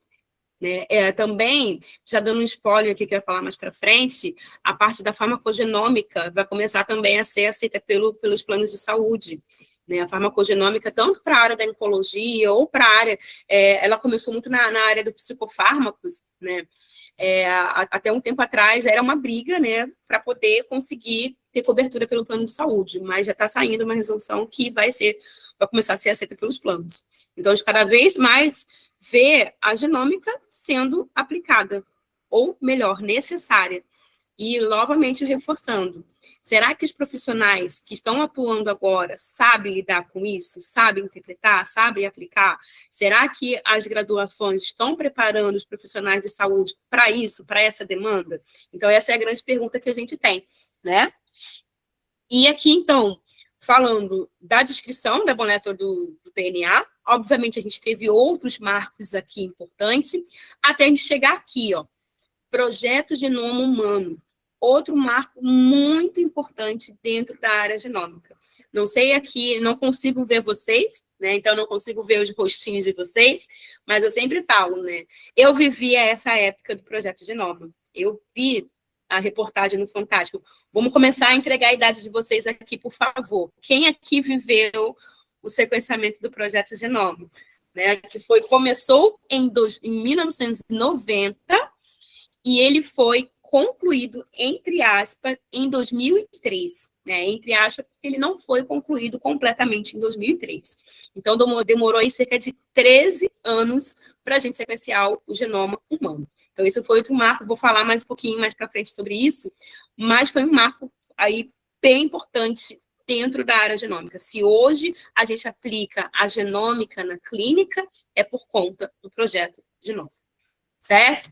Né? Também, já dando um spoiler aqui que eu ia falar mais para frente, a parte da farmacogenômica vai começar também a ser aceita pelos planos de saúde. Né? A farmacogenômica, tanto para a área da oncologia ou para a área, ela começou muito na área dos psicofármacos, né? Até um tempo atrás era uma briga, né, para poder conseguir ter cobertura pelo plano de saúde, mas já está saindo uma resolução que vai começar a ser aceita pelos planos. Então, a gente cada vez mais vê a genômica sendo aplicada, ou melhor, necessária. E, novamente, reforçando, será que os profissionais que estão atuando agora sabem lidar com isso? Sabem interpretar? Sabem aplicar? Será que as graduações estão preparando os profissionais de saúde para isso, para essa demanda? Então, essa é a grande pergunta que a gente tem, né? E aqui, então, falando da descrição da molécula do DNA, obviamente a gente teve outros marcos aqui importantes, até a gente chegar aqui, ó, Projeto Genoma Humano, outro marco muito importante dentro da área genômica. Não sei aqui, não consigo ver vocês, né? Então não consigo ver os rostinhos de vocês, mas eu sempre falo, né? Eu vivia essa época do Projeto Genoma. Eu vi a reportagem no Fantástico. Vamos começar a entregar a idade de vocês aqui, por favor. Quem aqui viveu o sequenciamento do Projeto Genoma? Né? Que começou em 1990 e ele foi concluído, entre aspas, em 2003, né? Entre aspas, porque ele não foi concluído completamente em 2003. Então, demorou aí cerca de 13 anos para a gente sequenciar o genoma humano. Então, esse foi outro marco, vou falar mais um pouquinho mais para frente sobre isso, mas foi um marco aí bem importante dentro da área genômica. Se hoje a gente aplica a genômica na clínica, é por conta do projeto Genoma, certo?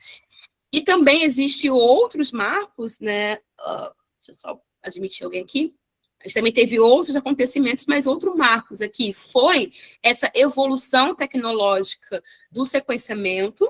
E também existem outros marcos, né? Deixa eu só admitir alguém aqui. A gente também teve outros acontecimentos, mas outro marcos aqui foi essa evolução tecnológica do sequenciamento.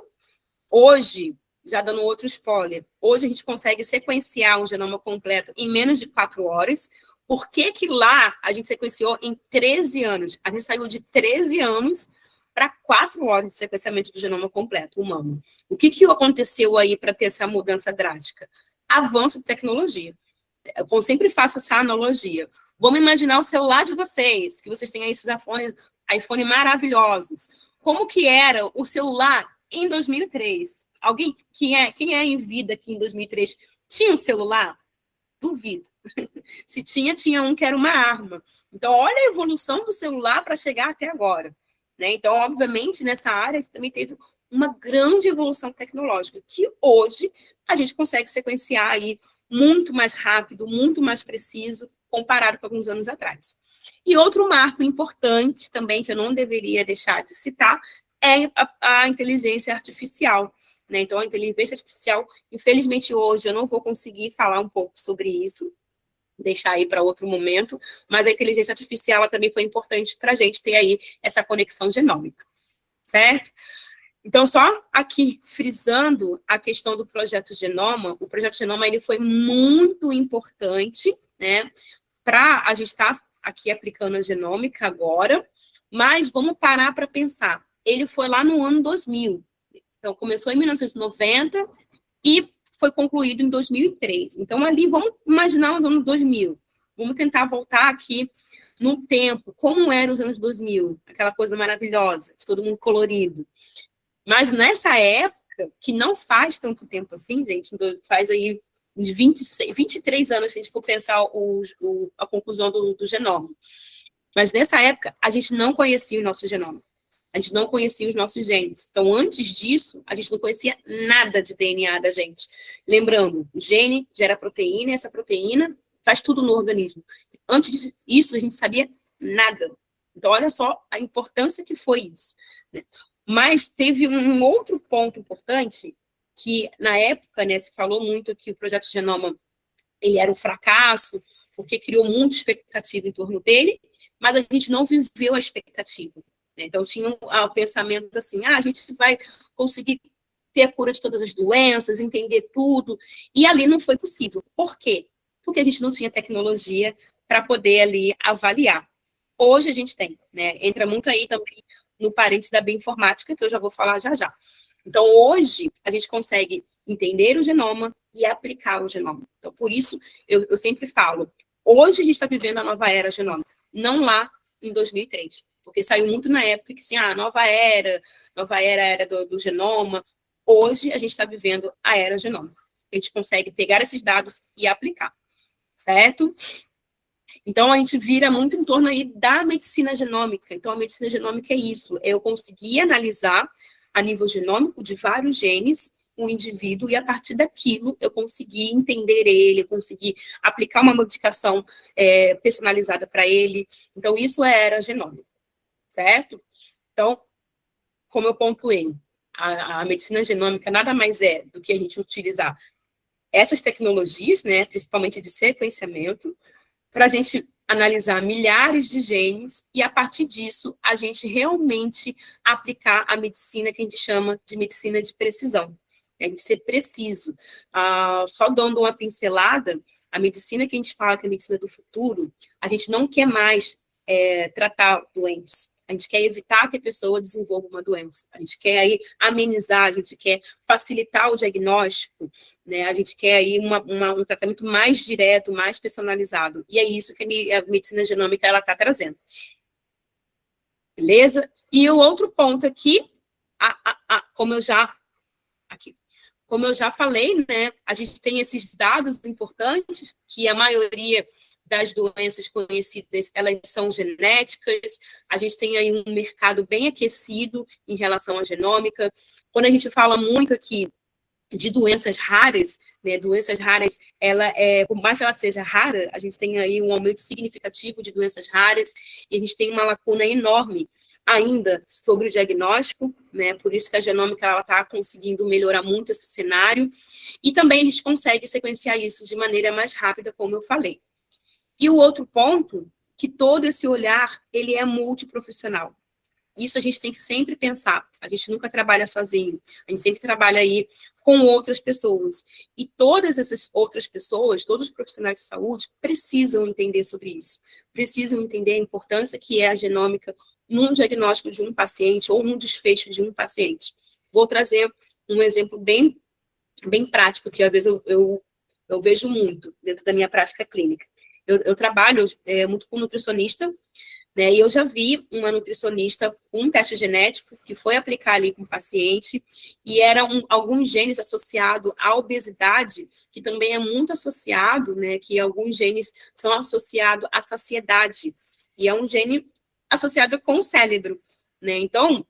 Hoje, já dando outro spoiler, hoje a gente consegue sequenciar um genoma completo em menos de 4 horas. Por que que lá a gente sequenciou em 13 anos? A gente saiu de 13 anos para 4 horas de sequenciamento do genoma completo humano. O que aconteceu aí para ter essa mudança drástica? Avanço de tecnologia. Eu sempre faço essa analogia. Vamos imaginar o celular de vocês, que vocês têm aí esses iPhone maravilhosos. Como que era o celular em 2003. Alguém, quem é em vida aqui em 2003 tinha um celular? Duvido. Se tinha um que era uma arma. Então, olha a evolução do celular para chegar até agora. Né? Então, obviamente, nessa área também teve uma grande evolução tecnológica, que hoje a gente consegue sequenciar aí muito mais rápido, muito mais preciso, comparado com alguns anos atrás. E outro marco importante também, que eu não deveria deixar de citar, é a inteligência artificial. Né? Então, a inteligência artificial, infelizmente, hoje eu não vou conseguir falar um pouco sobre isso, deixar aí para outro momento, mas a inteligência artificial ela também foi importante para a gente ter aí essa conexão genômica, certo? Então, só aqui frisando a questão do projeto Genoma, o projeto Genoma ele foi muito importante, né, para a gente estar aqui aplicando a genômica agora, mas vamos parar para pensar. Ele foi lá no ano 2000, então começou em 1990 e foi concluído em 2003. Então, ali, vamos imaginar os anos 2000. Vamos tentar voltar aqui no tempo, como eram os anos 2000, aquela coisa maravilhosa, de todo mundo colorido. Mas nessa época, que não faz tanto tempo assim, gente, faz aí de 23 anos, se a gente for pensar a conclusão do genoma. Mas nessa época, a gente não conhecia o nosso genoma. A gente não conhecia os nossos genes. Então, antes disso, a gente não conhecia nada de DNA da gente. Lembrando, o gene gera proteína, e essa proteína faz tudo no organismo. Antes disso, a gente sabia nada. Então, olha só a importância que foi isso. Né? Mas teve um outro ponto importante, que na época, né, se falou muito que o Projeto Genoma ele era um fracasso, porque criou muita expectativa em torno dele, mas a gente não viveu a expectativa. Então, tinha o pensamento assim, a gente vai conseguir ter a cura de todas as doenças, entender tudo, e ali não foi possível. Por quê? Porque a gente não tinha tecnologia para poder ali avaliar. Hoje a gente tem, né? Entra muito aí também no parênteses da bioinformática, que eu já vou falar já já. Então, hoje, a gente consegue entender o genoma e aplicar o genoma. Então, por isso, eu sempre falo, hoje a gente está vivendo a nova era genômica, não lá em 2003. Porque saiu muito na época que, assim, nova era era do genoma. Hoje, a gente está vivendo a era genômica. A gente consegue pegar esses dados e aplicar, certo? Então, a gente vira muito em torno aí da medicina genômica. Então, a medicina genômica é isso, é eu conseguir analisar a nível genômico de vários genes um indivíduo e, a partir daquilo, eu conseguir entender ele, conseguir aplicar uma modificação personalizada para ele. Então, isso é a era genômica. Certo? Então, como eu pontuei, a medicina genômica nada mais é do que a gente utilizar essas tecnologias, né, principalmente de sequenciamento, para a gente analisar milhares de genes e, a partir disso, a gente realmente aplicar a medicina que a gente chama de medicina de precisão. É de ser preciso. Só dando uma pincelada, a medicina que a gente fala que é a medicina do futuro, a gente não quer mais tratar doentes. A gente quer evitar que a pessoa desenvolva uma doença. A gente quer aí amenizar, a gente quer facilitar o diagnóstico, né? A gente quer aí um tratamento mais direto, mais personalizado. E é isso que a medicina genômica ela está trazendo. Beleza? E o outro ponto aqui, como eu já falei, né? A gente tem esses dados importantes que a maioria das doenças conhecidas, elas são genéticas, a gente tem aí um mercado bem aquecido em relação à genômica. Quando a gente fala muito aqui de doenças raras, né, doenças raras, por mais que ela seja rara, a gente tem aí um aumento significativo de doenças raras, e a gente tem uma lacuna enorme ainda sobre o diagnóstico, né, por isso que a genômica está conseguindo melhorar muito esse cenário, e também a gente consegue sequenciar isso de maneira mais rápida, como eu falei. E o outro ponto, que todo esse olhar, ele é multiprofissional. Isso a gente tem que sempre pensar. A gente nunca trabalha sozinho. A gente sempre trabalha aí com outras pessoas. E todas essas outras pessoas, todos os profissionais de saúde, precisam entender sobre isso. Precisam entender a importância que é a genômica num diagnóstico de um paciente ou num desfecho de um paciente. Vou trazer um exemplo bem prático, que às vezes eu vejo muito dentro da minha prática clínica. Eu trabalho muito com nutricionista, né? E eu já vi uma nutricionista com um teste genético que foi aplicar ali com o paciente e eram alguns genes associados à obesidade, que também é muito associado, né? Que alguns genes são associados à saciedade, e é um gene associado com o cérebro, né? Então,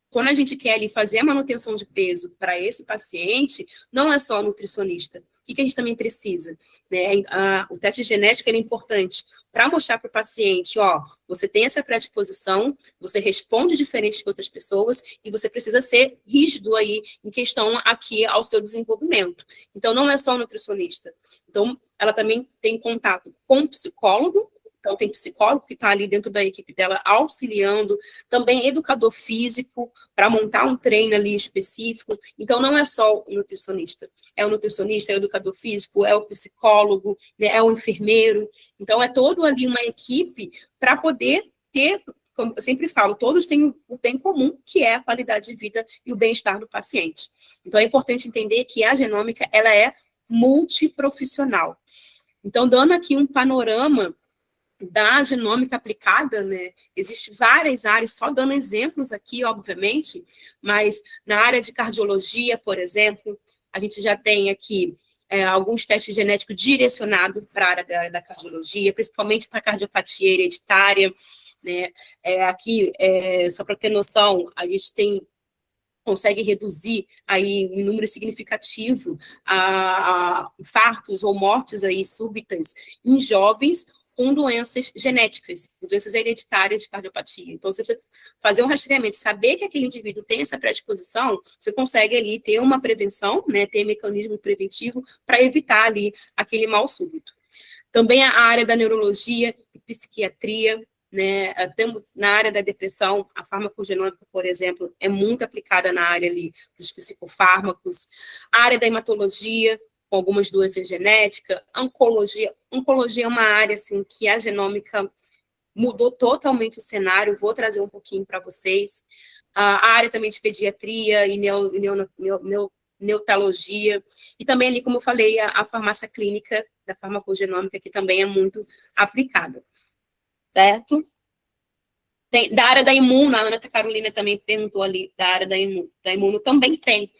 quando a gente quer ali fazer a manutenção de peso para esse paciente, não é só o nutricionista. O que a gente também precisa? Né? O teste genético é importante para mostrar para o paciente, ó, você tem essa predisposição, você responde diferente de outras pessoas e você precisa ser rígido aí em questão aqui ao seu desenvolvimento. Então, não é só o nutricionista. Então, ela também tem contato com o psicólogo. Então, tem psicólogo que está ali dentro da equipe dela auxiliando, também educador físico, para montar um treino ali específico. Então, não é só o nutricionista. É o nutricionista, é o educador físico, é o psicólogo, né, é o enfermeiro. Então, é todo ali uma equipe para poder ter, como eu sempre falo, todos têm o bem comum, que é a qualidade de vida e o bem-estar do paciente. Então, é importante entender que a genômica, ela é multiprofissional. Então, dando aqui um panorama da genômica aplicada, né? Existem várias áreas, só dando exemplos aqui, obviamente, mas na área de cardiologia, por exemplo, a gente já tem aqui alguns testes genéticos direcionados para a área da cardiologia, principalmente para a cardiopatia hereditária, né? Só para ter noção, a gente consegue reduzir aí em número significativo a infartos ou mortes aí súbitas em jovens com doenças genéticas, doenças hereditárias de cardiopatia. Então, se você fazer um rastreamento, saber que aquele indivíduo tem essa predisposição, você consegue ali ter uma prevenção, né, ter mecanismo preventivo para evitar ali aquele mal súbito. Também a área da neurologia e psiquiatria, né, na área da depressão, a farmacogenômica, por exemplo, é muito aplicada na área ali dos psicofármacos. A área da hematologia, com algumas doenças genéticas, oncologia. Oncologia é uma área, assim, que a genômica mudou totalmente o cenário, vou trazer um pouquinho para vocês. A área também de pediatria e neonatologia, e também ali, como eu falei, a farmácia clínica da farmacogenômica, que também é muito aplicada, certo? Da área da imuno, a Ana Carolina também perguntou ali, da área da imuno também tem.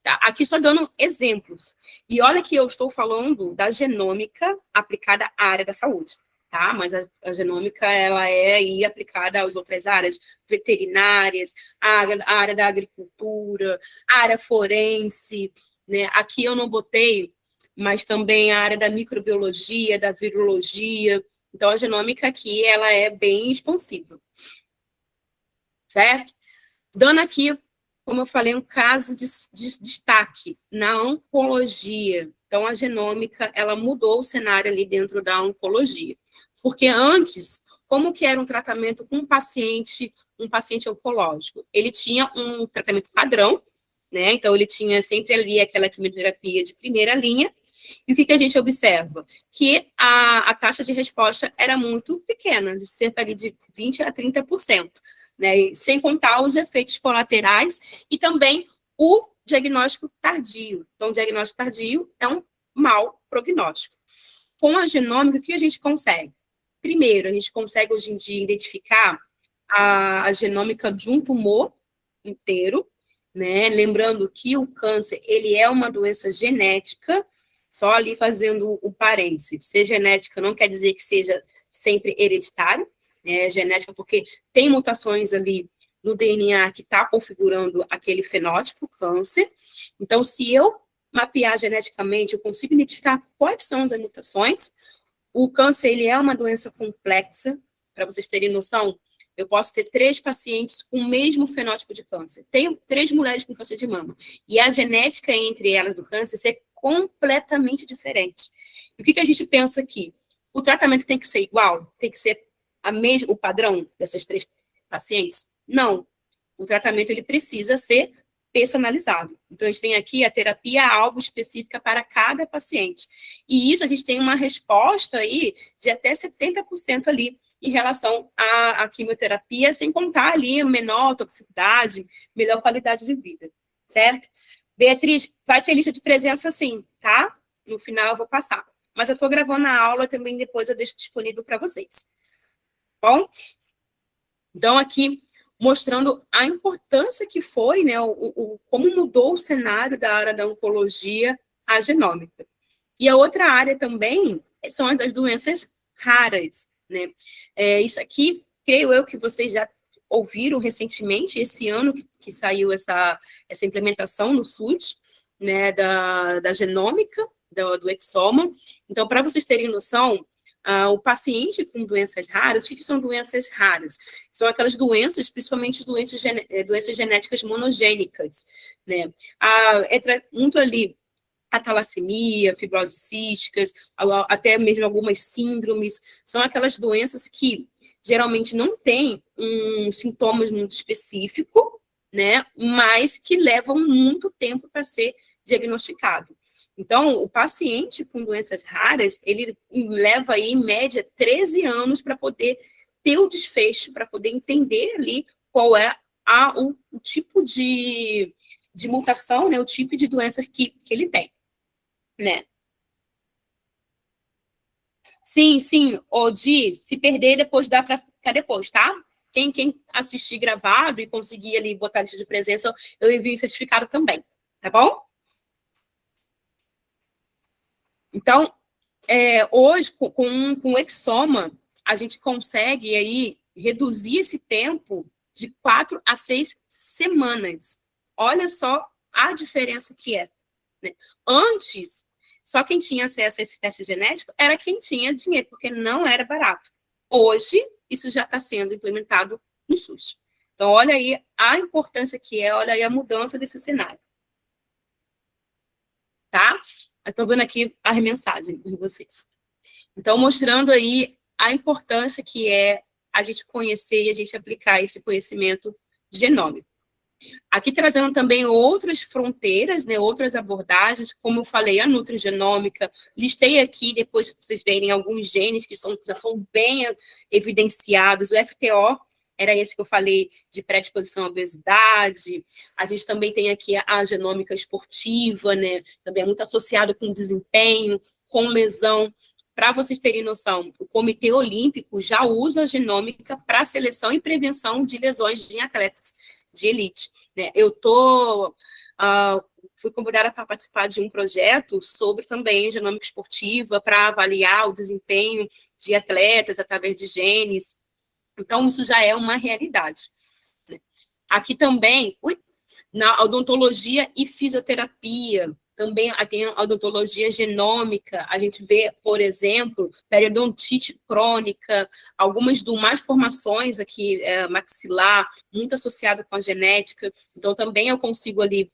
Tá? Aqui só dando exemplos. E olha que eu estou falando da genômica aplicada à área da saúde, tá? Mas a genômica, ela é aí aplicada às outras áreas veterinárias, a área da agricultura, a área forense, né? Aqui eu não botei, mas também a área da microbiologia, da virologia. Então, a genômica aqui, ela é bem expansiva, certo? Dando aqui, como eu falei, um caso de destaque na oncologia. Então, a genômica, ela mudou o cenário ali dentro da oncologia. Porque antes, como que era um tratamento com um paciente oncológico? Ele tinha um tratamento padrão, né? Então, ele tinha sempre ali aquela quimioterapia de primeira linha. E o que a gente observa? Que a taxa de resposta era muito pequena, de cerca ali de 20% a 30%. Né, sem contar os efeitos colaterais e também o diagnóstico tardio. Então, o diagnóstico tardio é um mau prognóstico. Com a genômica, o que a gente consegue? Primeiro, a gente consegue, hoje em dia, identificar a genômica de um tumor inteiro, né? Lembrando que o câncer, ele é uma doença genética, só ali fazendo o parênteses. Ser genética não quer dizer que seja sempre hereditário, genética, porque tem mutações ali no DNA que está configurando aquele fenótipo, câncer. Então, se eu mapear geneticamente, eu consigo identificar quais são as mutações. O câncer, ele é uma doença complexa, para vocês terem noção, eu posso ter 3 pacientes com o mesmo fenótipo de câncer. Tenho 3 mulheres com câncer de mama. E a genética entre elas do câncer é completamente diferente. E o que a gente pensa aqui? O tratamento tem que ser igual? Tem que ser o padrão dessas 3 pacientes? Não. O tratamento ele precisa ser personalizado. Então, a gente tem aqui a terapia-alvo específica para cada paciente. E isso a gente tem uma resposta aí de até 70% ali em relação à quimioterapia, sem contar ali menor toxicidade, melhor qualidade de vida, certo? Beatriz, vai ter lista de presença sim, tá? No final eu vou passar. Mas eu estou gravando a aula também, depois eu deixo disponível para vocês. Bom, Então, aqui, mostrando a importância que foi, né, como mudou o cenário da área da oncologia à genômica. E a outra área também são as das doenças raras, né? Isso aqui, creio eu que vocês já ouviram recentemente, esse ano que saiu essa implementação no SUS, né, da genômica, do exoma. Então, para vocês terem noção, o paciente com doenças raras, o que são doenças raras? São aquelas doenças, principalmente doenças genéticas monogênicas, né? Entra muito ali a talassemia, fibrose císticas, até mesmo algumas síndromes, são aquelas doenças que geralmente não têm sintomas muito específico, né, mas que levam muito tempo para ser diagnosticado. Então, o paciente com doenças raras, ele leva aí, em média, 13 anos para poder ter o desfecho, para poder entender ali qual é o tipo de mutação, né, o tipo de doença que ele tem, né? Sim, sim, Di, se perder depois dá para ficar depois, tá? Quem assistir gravado e conseguir ali botar lista de presença, eu envio o certificado também, tá bom? Então, hoje, com o Exoma, a gente consegue aí reduzir esse tempo de 4 a 6 semanas. Olha só a diferença que é, né? Antes, só quem tinha acesso a esse teste genético era quem tinha dinheiro, porque não era barato. Hoje, isso já está sendo implementado no SUS. Então, olha aí a importância que é, olha aí a mudança desse cenário. Tá? Estou vendo aqui as mensagens de vocês. Então, mostrando aí a importância que é a gente conhecer e a gente aplicar esse conhecimento genômico. Aqui trazendo também outras fronteiras, né, outras abordagens, como eu falei, a nutrigenômica, listei aqui, depois vocês verem alguns genes que já são bem evidenciados, o FTO era esse que eu falei, de predisposição à obesidade, a gente também tem aqui a genômica esportiva, né, também é muito associado com desempenho, com lesão. Para vocês terem noção, o Comitê Olímpico já usa a genômica para seleção e prevenção de lesões de atletas de elite, né? Fui convidada para participar de um projeto sobre também genômica esportiva para avaliar o desempenho de atletas através de genes. Então, isso já é uma realidade, né? Aqui também, na odontologia e fisioterapia, também tem a odontologia genômica, a gente vê, por exemplo, periodontite crônica, algumas malformações aqui, maxilar, muito associada com a genética, então também eu consigo ali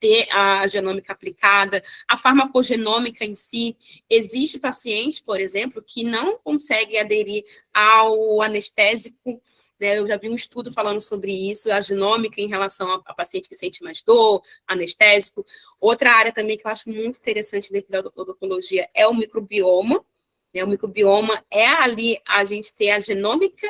ter a genômica aplicada, a farmacogenômica em si. Existe paciente, por exemplo, que não consegue aderir ao anestésico, né? Eu já vi um estudo falando sobre isso, a genômica em relação a paciente que sente mais dor, anestésico. Outra área também que eu acho muito interessante dentro da odontologia é o microbioma, né? O microbioma é ali a gente ter a genômica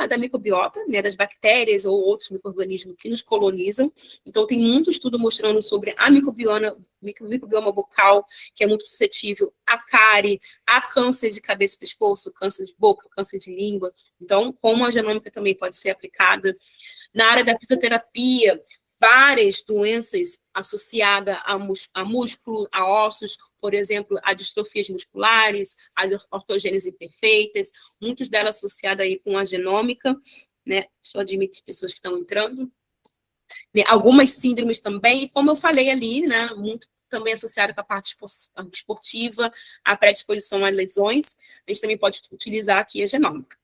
da microbiota, né, das bactérias ou outros micro-organismos que nos colonizam. Então, tem muito estudo mostrando sobre a microbioma bucal, que é muito suscetível a cárie, a câncer de cabeça e pescoço, câncer de boca, câncer de língua. Então, como a genômica também pode ser aplicada. Na área da fisioterapia, várias doenças associadas a músculo, a ossos, por exemplo, a distrofias musculares, as ortogênese imperfeitas, muitas delas associadas aí com a genômica, né? Só admite pessoas que estão entrando. Né? Algumas síndromes também, e como eu falei ali, né? Muito também associada com a parte esportiva, a predisposição a lesões, a gente também pode utilizar aqui a genômica.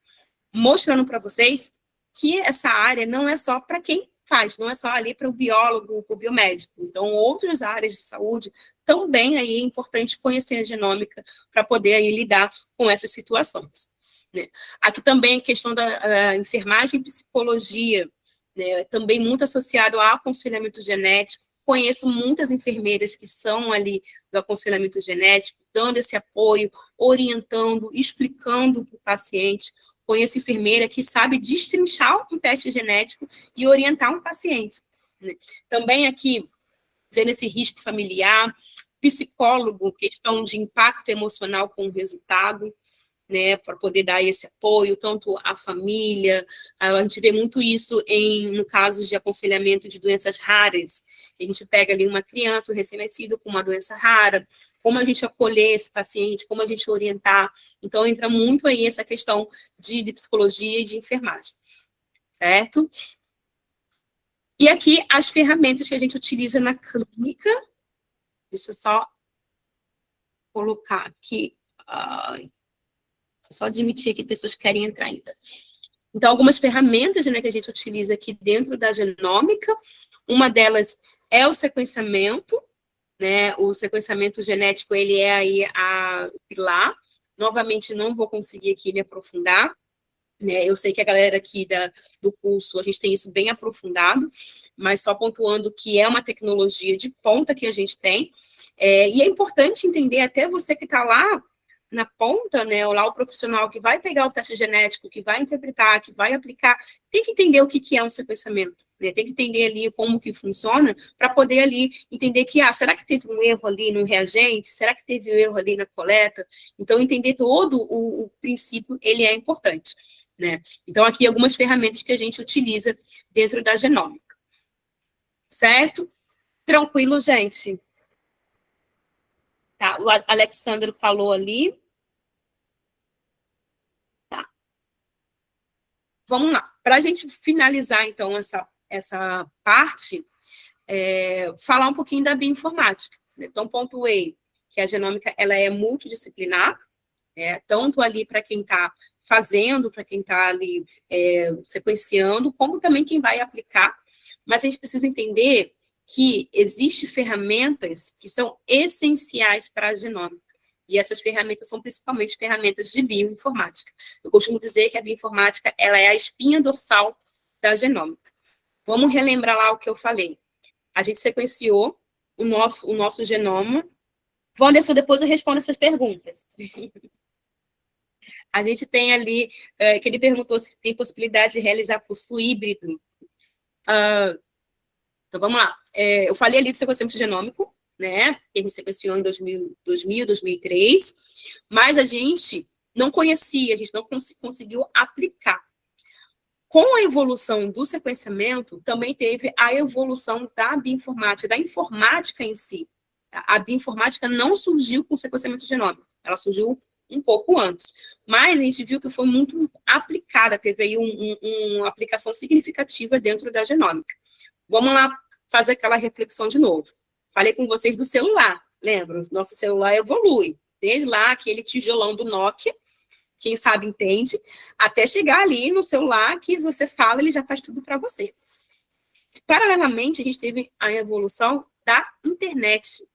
Mostrando para vocês que essa área não é só para quem faz, não é só ali para o biólogo, para o biomédico. Então, outras áreas de saúde também aí é importante conhecer a genômica para poder aí lidar com essas situações, né? Aqui também a questão da enfermagem e psicologia, né? Também muito associado ao aconselhamento genético. Conheço muitas enfermeiras que são ali do aconselhamento genético, dando esse apoio, orientando, explicando para o paciente. Conheço enfermeira que sabe destrinchar um teste genético e orientar um paciente, né? Também aqui, vendo esse risco familiar, psicólogo, questão de impacto emocional com o resultado, né, para poder dar esse apoio, tanto à família, a gente vê muito isso no caso de aconselhamento de doenças raras, a gente pega ali uma criança, um recém-nascido com uma doença rara, como a gente acolher esse paciente, como a gente orientar, então entra muito aí essa questão de psicologia e de enfermagem, certo? E aqui as ferramentas que a gente utiliza na clínica, deixa eu só colocar aqui, só admitir que pessoas querem entrar ainda. Então, algumas ferramentas, né, que a gente utiliza aqui dentro da genômica, uma delas é o sequenciamento, né, o sequenciamento genético, ele é aí a pilar, novamente não vou conseguir aqui me aprofundar, né, eu sei que a galera aqui do curso, a gente tem isso bem aprofundado, mas só pontuando que é uma tecnologia de ponta que a gente tem, e é importante entender, até você que está lá na ponta, né, ou lá o profissional que vai pegar o teste genético, que vai interpretar, que vai aplicar, tem que entender o que é um sequenciamento, né, tem que entender ali como que funciona, para poder ali entender que, será que teve um erro ali no reagente? Será que teve um erro ali na coleta? Então, entender todo o princípio, ele é importante, né? Então, aqui algumas ferramentas que a gente utiliza dentro da genômica. Certo? Tranquilo, gente? Tá, o Alexandre falou ali. Tá. Vamos lá. Para a gente finalizar, então, essa parte, falar um pouquinho da bioinformática. Então, pontuei que a genômica ela é multidisciplinar, tanto ali para quem está fazendo, para quem está ali sequenciando, como também quem vai aplicar. Mas a gente precisa entender que existem ferramentas que são essenciais para a genômica. E essas ferramentas são principalmente ferramentas de bioinformática. Eu costumo dizer que a bioinformática ela é a espinha dorsal da genômica. Vamos relembrar lá o que eu falei. A gente sequenciou o nosso genoma. Wanderson, depois eu respondo essas perguntas. A gente tem ali, que ele perguntou se tem possibilidade de realizar curso híbrido. Então, vamos lá. Eu falei ali do sequenciamento genômico, né? Que a gente sequenciou em 2000, 2003, mas a gente não conhecia, a gente não conseguiu aplicar. Com a evolução do sequenciamento, também teve a evolução da bioinformática, da informática em si. A bioinformática não surgiu com o sequenciamento genômico, ela surgiu um pouco antes. Mas a gente viu que foi muito aplicada, teve aí uma aplicação significativa dentro da genômica. Vamos lá fazer aquela reflexão de novo. Falei com vocês do celular, lembra? Nosso celular evolui. Desde lá, aquele tijolão do Nokia, quem sabe entende, até chegar ali no celular que você fala, ele já faz tudo para você. Paralelamente, a gente teve a evolução da internet.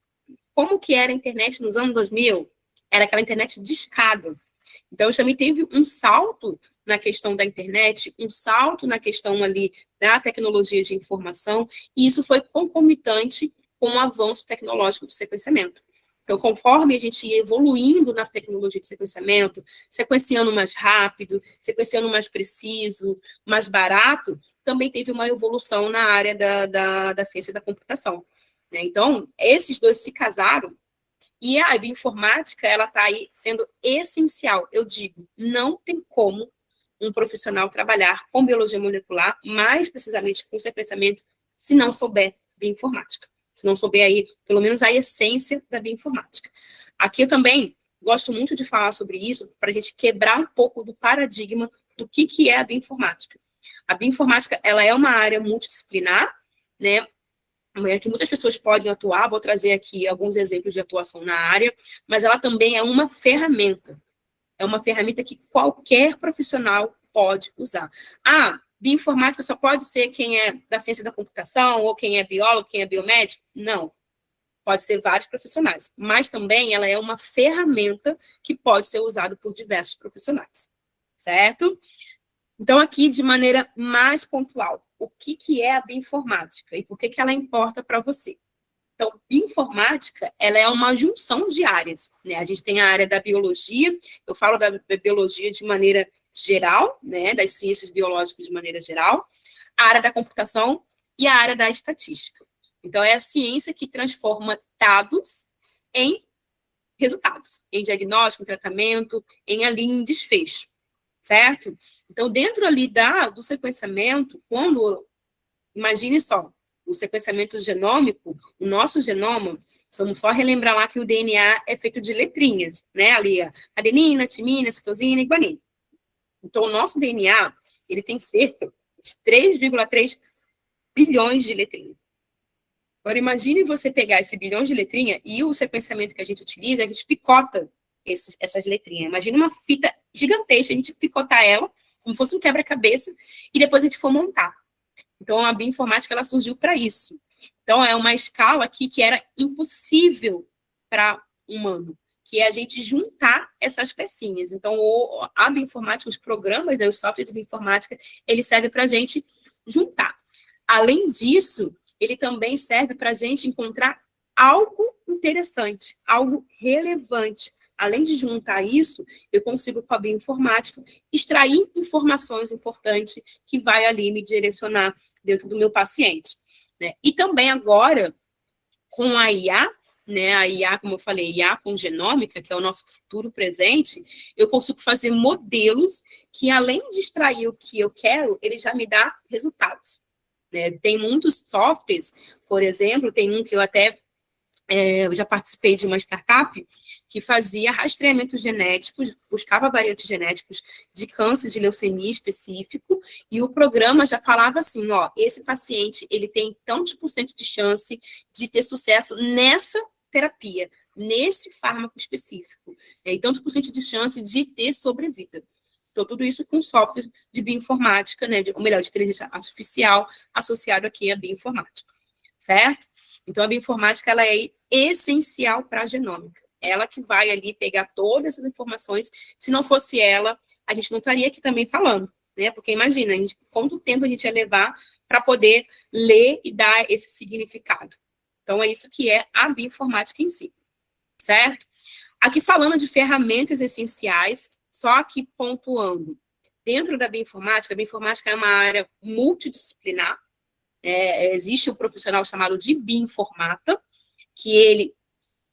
Como que era a internet nos anos 2000? Era aquela internet discada. Então, também teve um salto na questão da internet, um salto na questão ali da tecnologia de informação, e isso foi concomitante com o avanço tecnológico do sequenciamento. Então, conforme a gente ia evoluindo na tecnologia de sequenciamento, sequenciando mais rápido, sequenciando mais preciso, mais barato, também teve uma evolução na área da ciência da computação. Né? Então, esses dois se casaram, e a bioinformática, ela está aí sendo essencial. Eu digo, não tem como um profissional trabalhar com biologia molecular, mais precisamente com sequenciamento, se não souber bioinformática. Se não souber aí, pelo menos, a essência da bioinformática. Aqui eu também gosto muito de falar sobre isso, para a gente quebrar um pouco do paradigma do que é a bioinformática. A bioinformática, ela é uma área multidisciplinar, né? Que muitas pessoas podem atuar, vou trazer aqui alguns exemplos de atuação na área, mas ela também é uma ferramenta que qualquer profissional pode usar. Bioinformática só pode ser quem é da ciência da computação, ou quem é biólogo, quem é biomédico? Não. Pode ser vários profissionais, mas também ela é uma ferramenta que pode ser usada por diversos profissionais, certo? Então, aqui, de maneira mais pontual, o que é a bioinformática e por que ela importa para você? Então, bioinformática, ela é uma junção de áreas, né? A gente tem a área da biologia, eu falo da biologia de maneira geral, né? Das ciências biológicas de maneira geral, a área da computação e a área da estatística. Então, é a ciência que transforma dados em resultados, em diagnóstico, em tratamento, em desfecho, certo? Então, dentro ali do sequenciamento, imagine só, o sequenciamento genômico, o nosso genoma, vamos só relembrar lá que o DNA é feito de letrinhas, né? Ali, adenina, timina, citosina e guanina. Então, o nosso DNA, ele tem cerca de 3,3 bilhões de letrinhas. Agora, imagine você pegar esse bilhão de letrinhas e o sequenciamento que a gente utiliza, a gente picota essas letrinhas. Imagina uma fita gigantesca, a gente picotar ela, como se fosse um quebra-cabeça, e depois a gente for montar. Então, a bioinformática, ela surgiu para isso. Então, é uma escala aqui que era impossível para humano, que é a gente juntar essas pecinhas. Então, a bioinformática, os programas, né, os softwares de bioinformática, ele serve para a gente juntar. Além disso, ele também serve para a gente encontrar algo interessante, algo relevante. Além de juntar isso, eu consigo, com a bioinformática, extrair informações importantes que vai ali me direcionar dentro do meu paciente, né? E também agora, com a IA, né, a IA, como eu falei, IA com genômica, que é o nosso futuro presente, eu consigo fazer modelos que, além de extrair o que eu quero, ele já me dá resultados, né? Tem muitos softwares, por exemplo, tem um que eu já participei de uma startup que fazia rastreamentos genéticos, buscava variantes genéticos de câncer de leucemia específico, e o programa já falava assim, esse paciente, ele tem tantos por cento de chance de ter sucesso nessa terapia, nesse fármaco específico, e tantos por cento de chance de ter sobrevida. Então, tudo isso com software de bioinformática, né, ou melhor, de inteligência artificial associado aqui à bioinformática, certo? Então, a bioinformática, ela é essencial para a genômica. Ela que vai ali pegar todas essas informações. Se não fosse ela, a gente não estaria aqui também falando, né? Porque imagina, quanto tempo a gente ia levar para poder ler e dar esse significado. Então, é isso que é a bioinformática em si, certo? Aqui falando de ferramentas essenciais, só aqui pontuando. Dentro da bioinformática, a bioinformática é uma área multidisciplinar. Existe um profissional chamado de bioinformata, que ele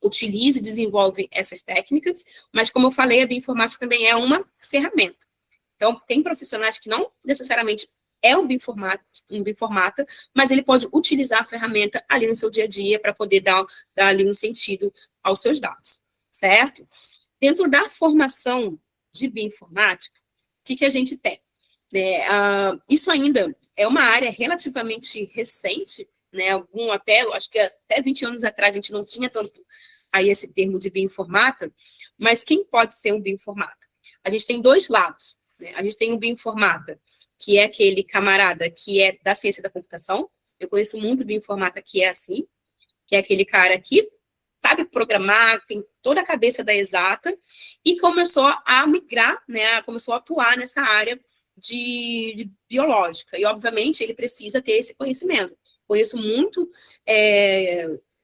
utiliza e desenvolve essas técnicas, mas, como eu falei, a bioinformática também é uma ferramenta. Então, tem profissionais que não necessariamente é um bioinformata, mas ele pode utilizar a ferramenta ali no seu dia a dia para poder dar ali um sentido aos seus dados, certo? Dentro da formação de bioinformática, o que a gente tem? Isso ainda é uma área relativamente recente, né? Acho que até 20 anos atrás a gente não tinha tanto aí esse termo de bioinformata, mas quem pode ser um bioinformata? A gente tem dois lados, né? A gente tem um bioinformata, que é aquele camarada que é da ciência da computação. Eu conheço muito bioinformata que é assim, que é aquele cara que sabe programar, tem toda a cabeça da exata, e começou a migrar, né? Começou a atuar nessa área de biológica, e obviamente ele precisa ter esse conhecimento. Conheço muito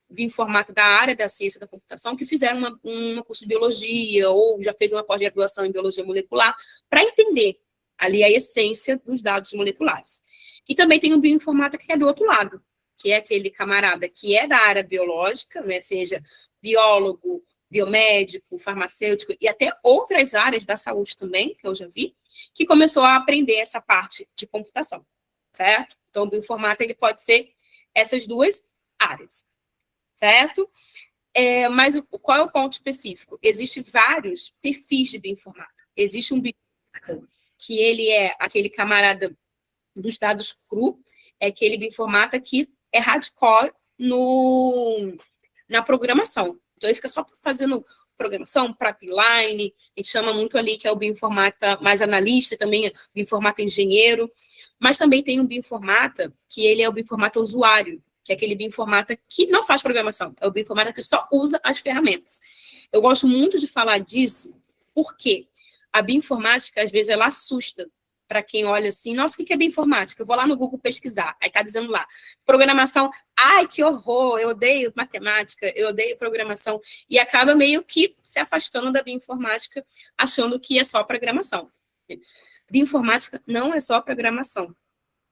bioinformata da área da ciência da computação que fizeram um curso de biologia ou já fez uma pós-graduação em biologia molecular para entender ali a essência dos dados moleculares. E também tem o bioinformata que é do outro lado, que é aquele camarada que é da área biológica, né, seja biólogo, biomédico, farmacêutico e até outras áreas da saúde também, que eu já vi, que começou a aprender essa parte de computação, certo? Então, o bioinformata, ele pode ser essas duas áreas, certo? Mas qual é o ponto específico? Existem vários perfis de bioinformata. Existe um bioinformata que ele é aquele camarada dos dados cru, é aquele bioinformata que é hardcore na programação. Então, ele fica só fazendo programação, pipeline, a gente chama muito ali que é o bioinformata mais analista, também é bioinformata engenheiro, mas também tem um bioinformata que ele é o bioinformata usuário, que é aquele bioinformata que não faz programação, é o bioinformata que só usa as ferramentas. Eu gosto muito de falar disso, porque a bioinformática, às vezes, ela assusta para quem olha assim, nossa, o que é bioinformática? Eu vou lá no Google pesquisar, aí está dizendo lá, programação, ai, que horror, eu odeio matemática, eu odeio programação, e acaba meio que se afastando da bioinformática, achando que é só programação. Bioinformática não é só programação.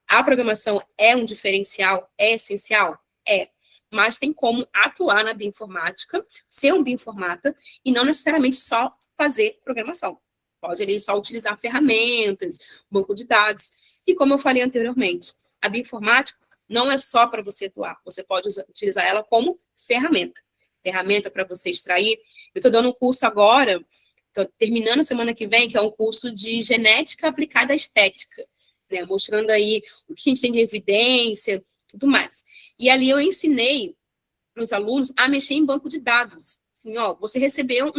A programação é um diferencial, é essencial? É. mas tem como atuar na bioinformática, ser um bioinformata, e não necessariamente só fazer programação. Pode ali só utilizar ferramentas, banco de dados. E como eu falei anteriormente, a bioinformática não é só para você atuar, você pode utilizar ela como ferramenta. Ferramenta para você extrair. Eu estou dando um curso agora, estou terminando semana que vem, que é um curso de genética aplicada à estética, né? Mostrando aí o que a gente tem de evidência, tudo mais. E ali eu ensinei para os alunos a mexer em banco de dados. Assim, ó, você recebeu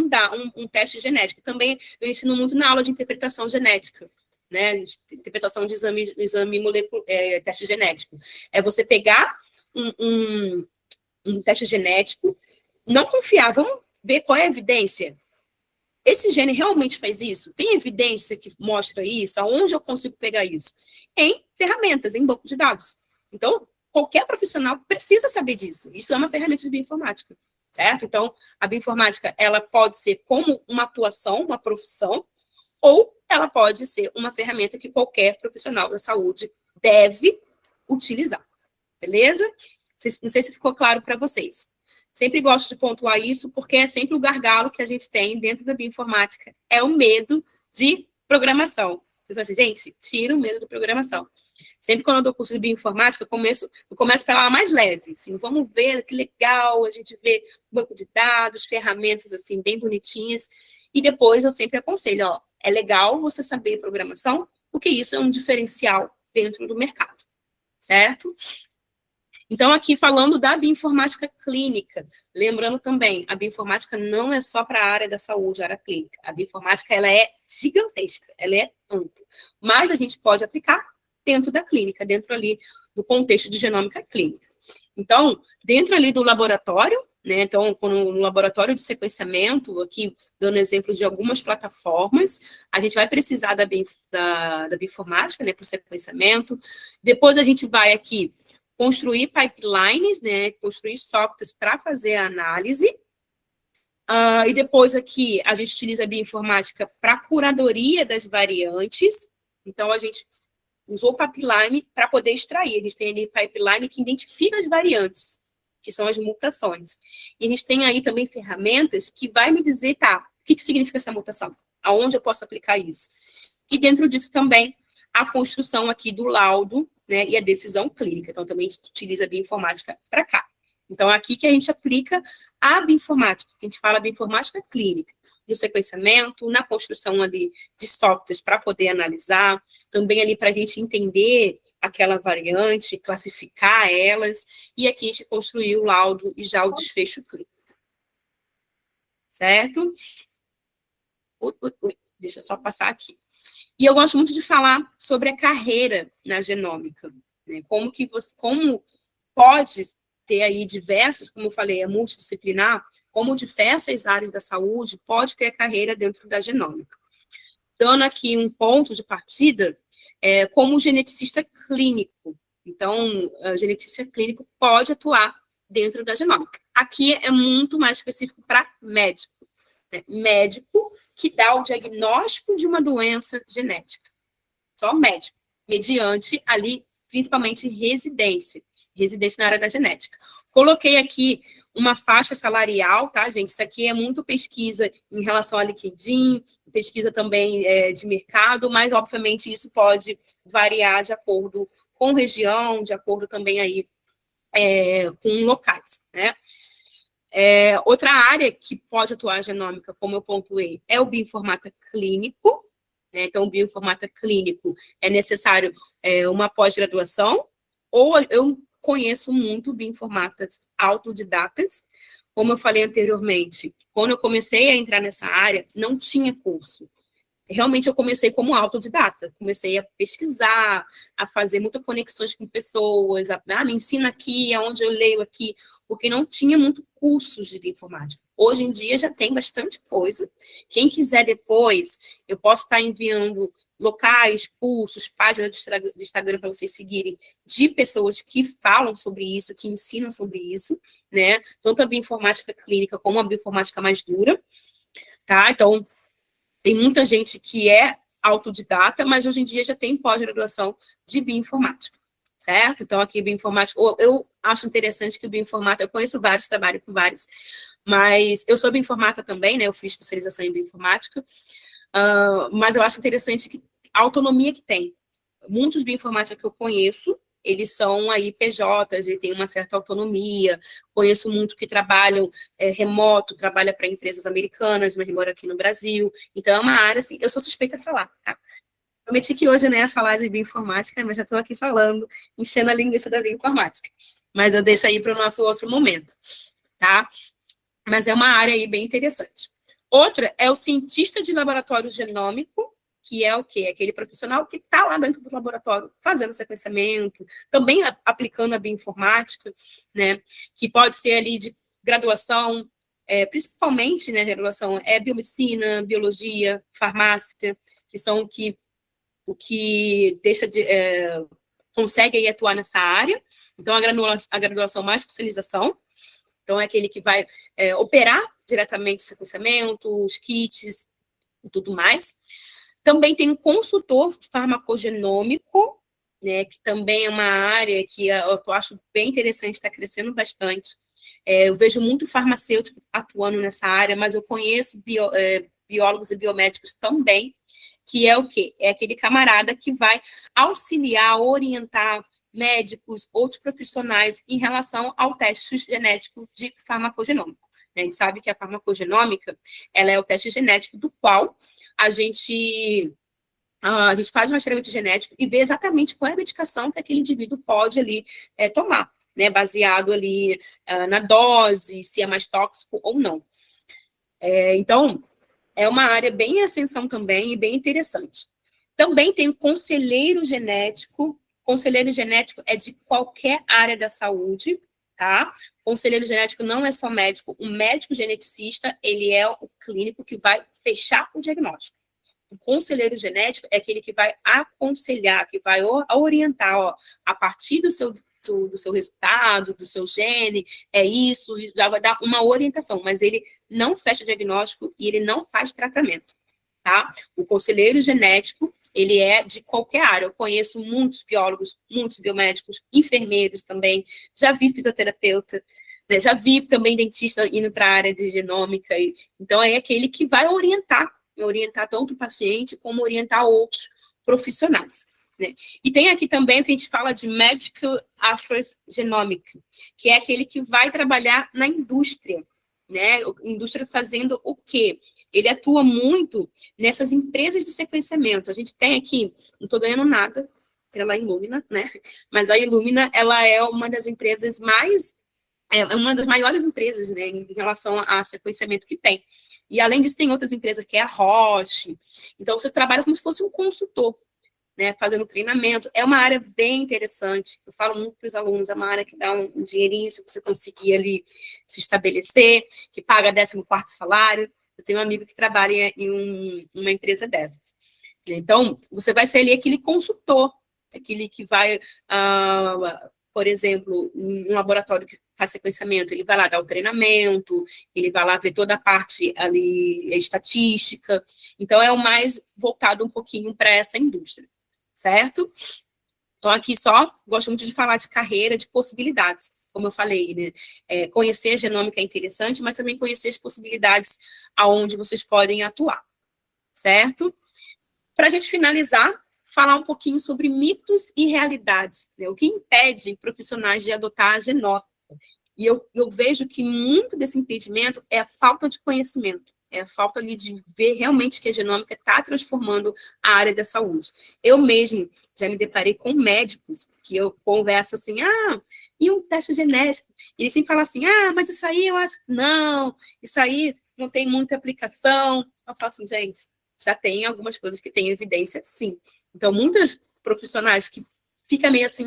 um teste genético. Também eu ensino muito na aula de interpretação genética, né? Interpretação de exame molecular, teste genético. É você pegar um teste genético, não confiar, vamos ver qual é a evidência. Esse gene realmente faz isso? Tem evidência que mostra isso? Aonde eu consigo pegar isso? Em ferramentas, em banco de dados. Então, qualquer profissional precisa saber disso. Isso é uma ferramenta de bioinformática, certo? Então, a bioinformática, ela pode ser como uma atuação, uma profissão, ou ela pode ser uma ferramenta que qualquer profissional da saúde deve utilizar. Beleza? Não sei se ficou claro para vocês. Sempre gosto de pontuar isso, porque é sempre o gargalo que a gente tem dentro da bioinformática. É o medo de programação. Então, assim, gente, tira o medo de programação. Sempre quando eu dou curso de bioinformática, eu começo pela mais leve. Assim, vamos ver que legal, a gente vê banco de dados, ferramentas assim, bem bonitinhas. E depois eu sempre aconselho, ó, é legal você saber programação, porque isso é um diferencial dentro do mercado, certo? Então, aqui falando da bioinformática clínica, lembrando também, a bioinformática não é só para a área da saúde, a área clínica. A bioinformática, ela é gigantesca, ela é ampla. Mas a gente pode aplicar dentro da clínica, dentro ali do contexto de genômica clínica. Então, dentro ali do laboratório, né, então, no laboratório de sequenciamento, aqui dando exemplo de algumas plataformas, a gente vai precisar da bioinformática, né, para o sequenciamento. Depois a gente vai aqui construir pipelines, né, construir softwares para fazer a análise. E depois aqui a gente utiliza a bioinformática para curadoria das variantes. Então, a gente usou o pipeline para poder extrair. A gente tem ali pipeline que identifica as variantes, que são as mutações. E a gente tem aí também ferramentas que vai me dizer, tá, o que significa essa mutação? Aonde eu posso aplicar isso? E dentro disso também, a construção aqui do laudo, né, e a decisão clínica. Então, também a gente utiliza a bioinformática para cá. Então, aqui que a gente aplica a bioinformática, a gente fala bioinformática clínica, no sequenciamento, na construção ali de softwares para poder analisar, também ali para a gente entender aquela variante, classificar elas, e aqui a gente construir o laudo e já o desfecho clínico. Certo? Deixa eu só passar aqui. E eu gosto muito de falar sobre a carreira na genômica, né? Como pode ter aí diversos, como eu falei, é multidisciplinar, como diversas áreas da saúde pode ter a carreira dentro da genômica. Dando aqui um ponto de partida, como geneticista clínico. Então, o geneticista clínico pode atuar dentro da genômica. Aqui é muito mais específico para médico, né? Médico que dá o diagnóstico de uma doença genética. Só médico, mediante ali, principalmente residência na área da genética. Coloquei aqui uma faixa salarial, tá, gente? Isso aqui é muito pesquisa em relação a LinkedIn, pesquisa também de mercado, mas, obviamente, isso pode variar de acordo com região, de acordo também aí com locais, né? Outra área que pode atuar a genômica, como eu pontuei, é o bioinformata clínico, né? Então, o bioinformata clínico é necessário uma pós-graduação, ou eu conheço muito bioinformatas autodidatas. Como eu falei anteriormente, quando eu comecei a entrar nessa área, não tinha curso. Realmente eu comecei como autodidata, comecei a pesquisar, a fazer muitas conexões com pessoas, me ensina aqui, aonde eu leio aqui, porque não tinha muito cursos de bioinformática. Hoje em dia já tem bastante coisa. Quem quiser depois, eu posso estar enviando locais, cursos, páginas de Instagram para vocês seguirem, de pessoas que falam sobre isso, que ensinam sobre isso, né? Tanto a bioinformática clínica como a bioinformática mais dura, tá? Então, tem muita gente que é autodidata, mas hoje em dia já tem pós-graduação de bioinformática, certo? Então, aqui, bioinformática, eu acho interessante que o bioinformática, eu conheço vários, trabalho com vários, mas eu sou bioinformata também, né? Eu fiz especialização em bioinformática, mas eu acho interessante que a autonomia que tem. Muitos bioinformáticos que eu conheço, eles são aí PJs e têm uma certa autonomia. Conheço muito que trabalham remoto, trabalha para empresas americanas, mas moram aqui no Brasil. Então, é uma área, assim, eu sou suspeita a falar, tá? Prometi que hoje, né, ia falar de bioinformática, mas já estou aqui falando, enchendo a linguiça da bioinformática. Mas eu deixo aí para o nosso outro momento, tá? Mas é uma área aí bem interessante. Outra é o cientista de laboratório genômico, que é o quê? Aquele profissional que está lá dentro do laboratório fazendo sequenciamento, também aplicando a bioinformática, né? Que pode ser ali de graduação, principalmente, né, graduação é biomedicina, biologia, farmácia, que são o que deixa consegue aí atuar nessa área. Então, a graduação mais especialização. Então, é aquele que vai operar diretamente o sequenciamento, os kits e tudo mais. Também tem um consultor farmacogenômico, né, que também é uma área que eu acho bem interessante, está crescendo bastante. Eu vejo muito farmacêutico atuando nessa área, mas eu conheço biólogos e biomédicos também, que é o quê? É aquele camarada que vai auxiliar, orientar médicos, outros profissionais em relação ao teste genético de farmacogenômico. A gente sabe que a farmacogenômica, ela é o teste genético do qual a gente faz um rastreamento genético e vê exatamente qual é a medicação que aquele indivíduo pode ali tomar, né, baseado ali na dose, se é mais tóxico ou não. Então, é uma área bem em ascensão também e bem interessante. Também tem o conselheiro genético. Conselheiro genético é de qualquer área da saúde, tá? Conselheiro genético não é só médico. O médico geneticista, ele é o clínico que vai fechar o diagnóstico. O conselheiro genético é aquele que vai aconselhar, que vai orientar, ó, a partir do seu resultado, do seu gene, é isso, já vai dar uma orientação, mas ele não fecha o diagnóstico e ele não faz tratamento, tá? O conselheiro genético, ele é de qualquer área. Eu conheço muitos biólogos, muitos biomédicos, enfermeiros também, já vi fisioterapeuta, né? Já vi também dentista indo para a área de genômica, então é aquele que vai orientar tanto o paciente como orientar outros profissionais, né? E tem aqui também o que a gente fala de Medical Affairs Genomic, que é aquele que vai trabalhar na indústria, né? Indústria fazendo o quê? Ele atua muito nessas empresas de sequenciamento. A gente tem aqui, não estou ganhando nada pela Illumina, né? Mas a Illumina, ela é uma das empresas uma das maiores empresas, né, em relação a sequenciamento que tem. E, além disso, tem outras empresas, que é a Roche. Então, você trabalha como se fosse um consultor, né, fazendo treinamento. É uma área bem interessante. Eu falo muito para os alunos, é uma área que dá um dinheirinho se você conseguir ali se estabelecer, que paga 14º salário. Eu tenho um amigo que trabalha em uma empresa dessas. Então, você vai ser ali aquele consultor, aquele que vai, por exemplo, um laboratório que faz sequenciamento, ele vai lá dar o treinamento, ele vai lá ver toda a parte ali estatística. Então, é o mais voltado um pouquinho para essa indústria, certo? Então, aqui só, gosto muito de falar de carreira, de possibilidades, como eu falei, né? Conhecer a genômica é interessante, mas também conhecer as possibilidades aonde vocês podem atuar, certo? Para a gente finalizar, falar um pouquinho sobre mitos e realidades, né? O que impede profissionais de adotar a genómica. E eu vejo que muito desse impedimento é a falta de conhecimento, é a falta ali de ver realmente que a genômica está transformando a área da saúde. Eu mesmo já me deparei com médicos que eu converso assim, e um teste genético? E eles sempre falam assim, mas isso aí eu acho que não, isso aí não tem muita aplicação. Eu falo assim, gente, já tem algumas coisas que têm evidência, sim. Então, muitos profissionais que ficam meio assim,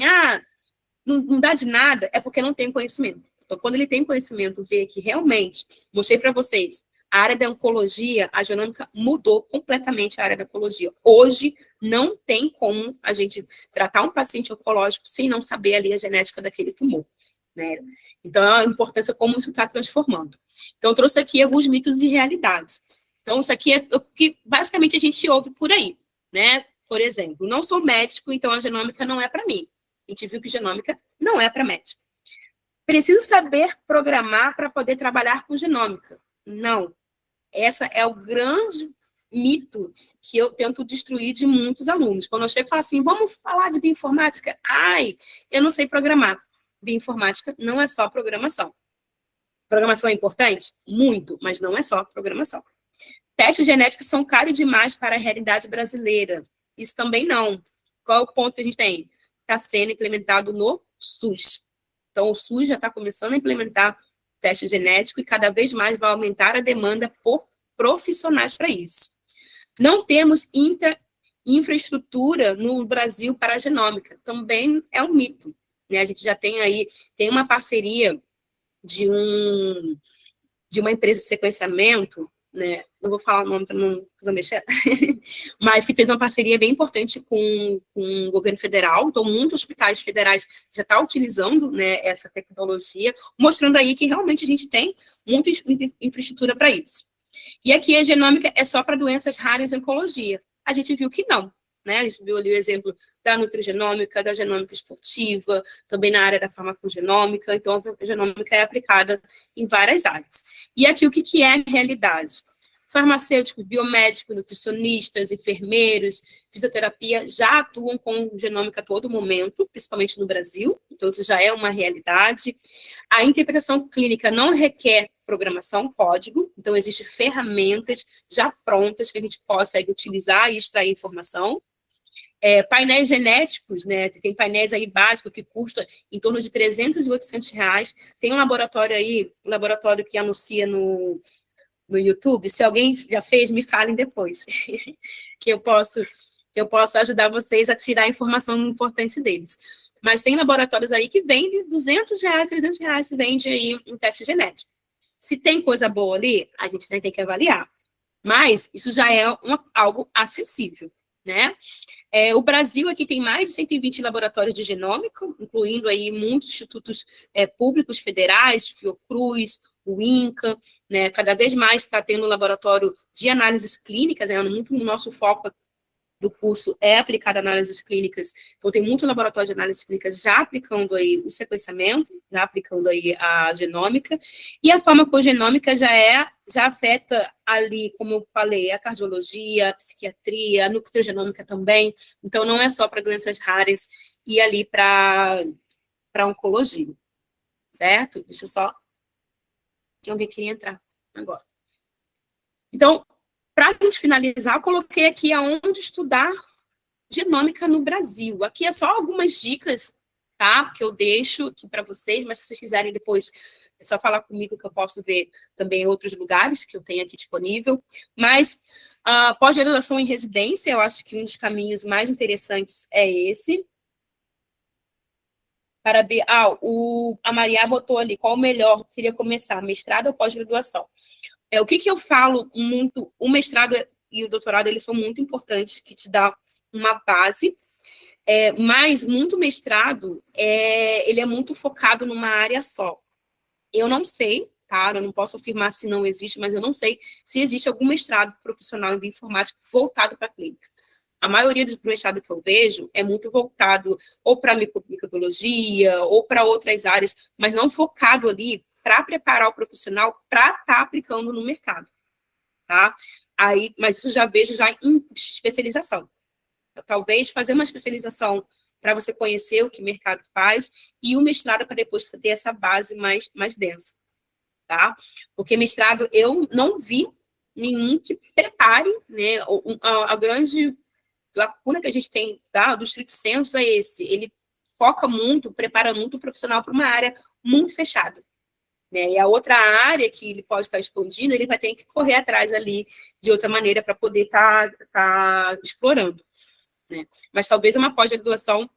não dá de nada, é porque não tem conhecimento. Então, quando ele tem conhecimento, vê que realmente, mostrei para vocês, a área da oncologia, a genômica mudou completamente a área da oncologia. Hoje, não tem como a gente tratar um paciente oncológico sem não saber ali a genética daquele tumor, né? Então, a importância como isso está transformando. Então, eu trouxe aqui alguns mitos e realidades. Então, isso aqui é o que basicamente a gente ouve por aí, né? Por exemplo, não sou médico, então a genômica não é para mim. gente viu que genômica não é para médico. Preciso saber programar para poder trabalhar com genômica. Não. Essa é o grande mito que eu tento destruir de muitos alunos. Quando eu chego e falo assim, vamos falar de bioinformática? Ai, eu não sei programar. Bioinformática não é só programação. Programação é importante? Muito, mas não é só programação. Testes genéticos são caros demais para a realidade brasileira. Isso também não. Qual é o ponto que a gente tem? Está sendo implementado no SUS. Então, o SUS já está começando a implementar teste genético e cada vez mais vai aumentar a demanda por profissionais para isso. Não temos infraestrutura no Brasil para a genômica. Também é um mito. Né? A gente já tem uma parceria de uma empresa de sequenciamento, né? Não vou falar o nome para não deixar, mas que fez uma parceria bem importante com o governo federal. Então, muitos hospitais federais já estão utilizando, né, essa tecnologia, mostrando aí que realmente a gente tem muita infraestrutura para isso. E aqui a genômica é só para doenças raras em oncologia. A gente viu que não. Né? A gente viu ali o exemplo da nutrigenômica, da genômica esportiva, também na área da farmacogenômica. Então, a genômica é aplicada em várias áreas. E aqui, o que é a realidade? Farmacêuticos, biomédicos, nutricionistas, enfermeiros, fisioterapia já atuam com genômica a todo momento, principalmente no Brasil. Então, isso já é uma realidade. A interpretação clínica não requer programação, código. Então, existem ferramentas já prontas que a gente consegue utilizar e extrair informação. Painéis genéticos, né? Tem painéis aí básicos que custam em torno de 300 e 800 reais. Tem um laboratório aí, um laboratório que anuncia no YouTube. Se alguém já fez, me falem depois, que eu posso ajudar vocês a tirar a informação importante deles. Mas tem laboratórios aí que vendem 200 reais, 300 reais, se vende aí um teste genético. Se tem coisa boa ali, a gente já tem que avaliar. Mas isso já é algo acessível, né? O Brasil aqui tem mais de 120 laboratórios de genômica, incluindo aí muitos institutos públicos federais, Fiocruz, o INCA, né? Cada vez mais está tendo um laboratório de análises clínicas, muito o nosso foco do curso é aplicar análises clínicas, então tem muito laboratório de análises clínicas já aplicando aí o sequenciamento, já aplicando aí a genômica, e a farmacogenômica já afeta ali, como eu falei, a cardiologia, a psiquiatria, a nutrigenômica também, então não é só para doenças raras e ali para oncologia, certo? Deixa eu só... Tinha alguém que queria entrar agora. Então, para a gente finalizar, eu coloquei aqui aonde estudar genômica no Brasil. Aqui é só algumas dicas, tá? Que eu deixo aqui para vocês, mas se vocês quiserem depois, é só falar comigo que eu posso ver também outros lugares que eu tenho aqui disponível. Mas pós-graduação em residência, eu acho que um dos caminhos mais interessantes é esse. A Maria botou ali, qual o melhor seria começar, mestrado ou pós-graduação? O que eu falo muito, o mestrado e o doutorado, eles são muito importantes, que te dá uma base, mas muito mestrado, ele é muito focado numa área só. Eu não sei, tá? Eu não posso afirmar se não existe, mas eu não sei se existe algum mestrado profissional em bioinformática voltado para a clínica. A maioria dos mestrados que eu vejo é muito voltado ou para microbiologia ou para outras áreas, mas não focado ali para preparar o profissional para estar aplicando no mercado, tá? Mas isso já vejo já em especialização. Talvez fazer uma especialização para você conhecer o que o mercado faz e o mestrado para depois ter essa base mais densa, tá? Porque mestrado eu não vi nenhum que prepare, né? A grande lacuna que a gente tem, tá, do stricto sensu é esse. Ele foca muito, prepara muito o profissional para uma área muito fechada. Né? E a outra área que ele pode estar expandindo, ele vai ter que correr atrás ali de outra maneira para poder estar explorando. Né? Mas talvez uma pós-graduação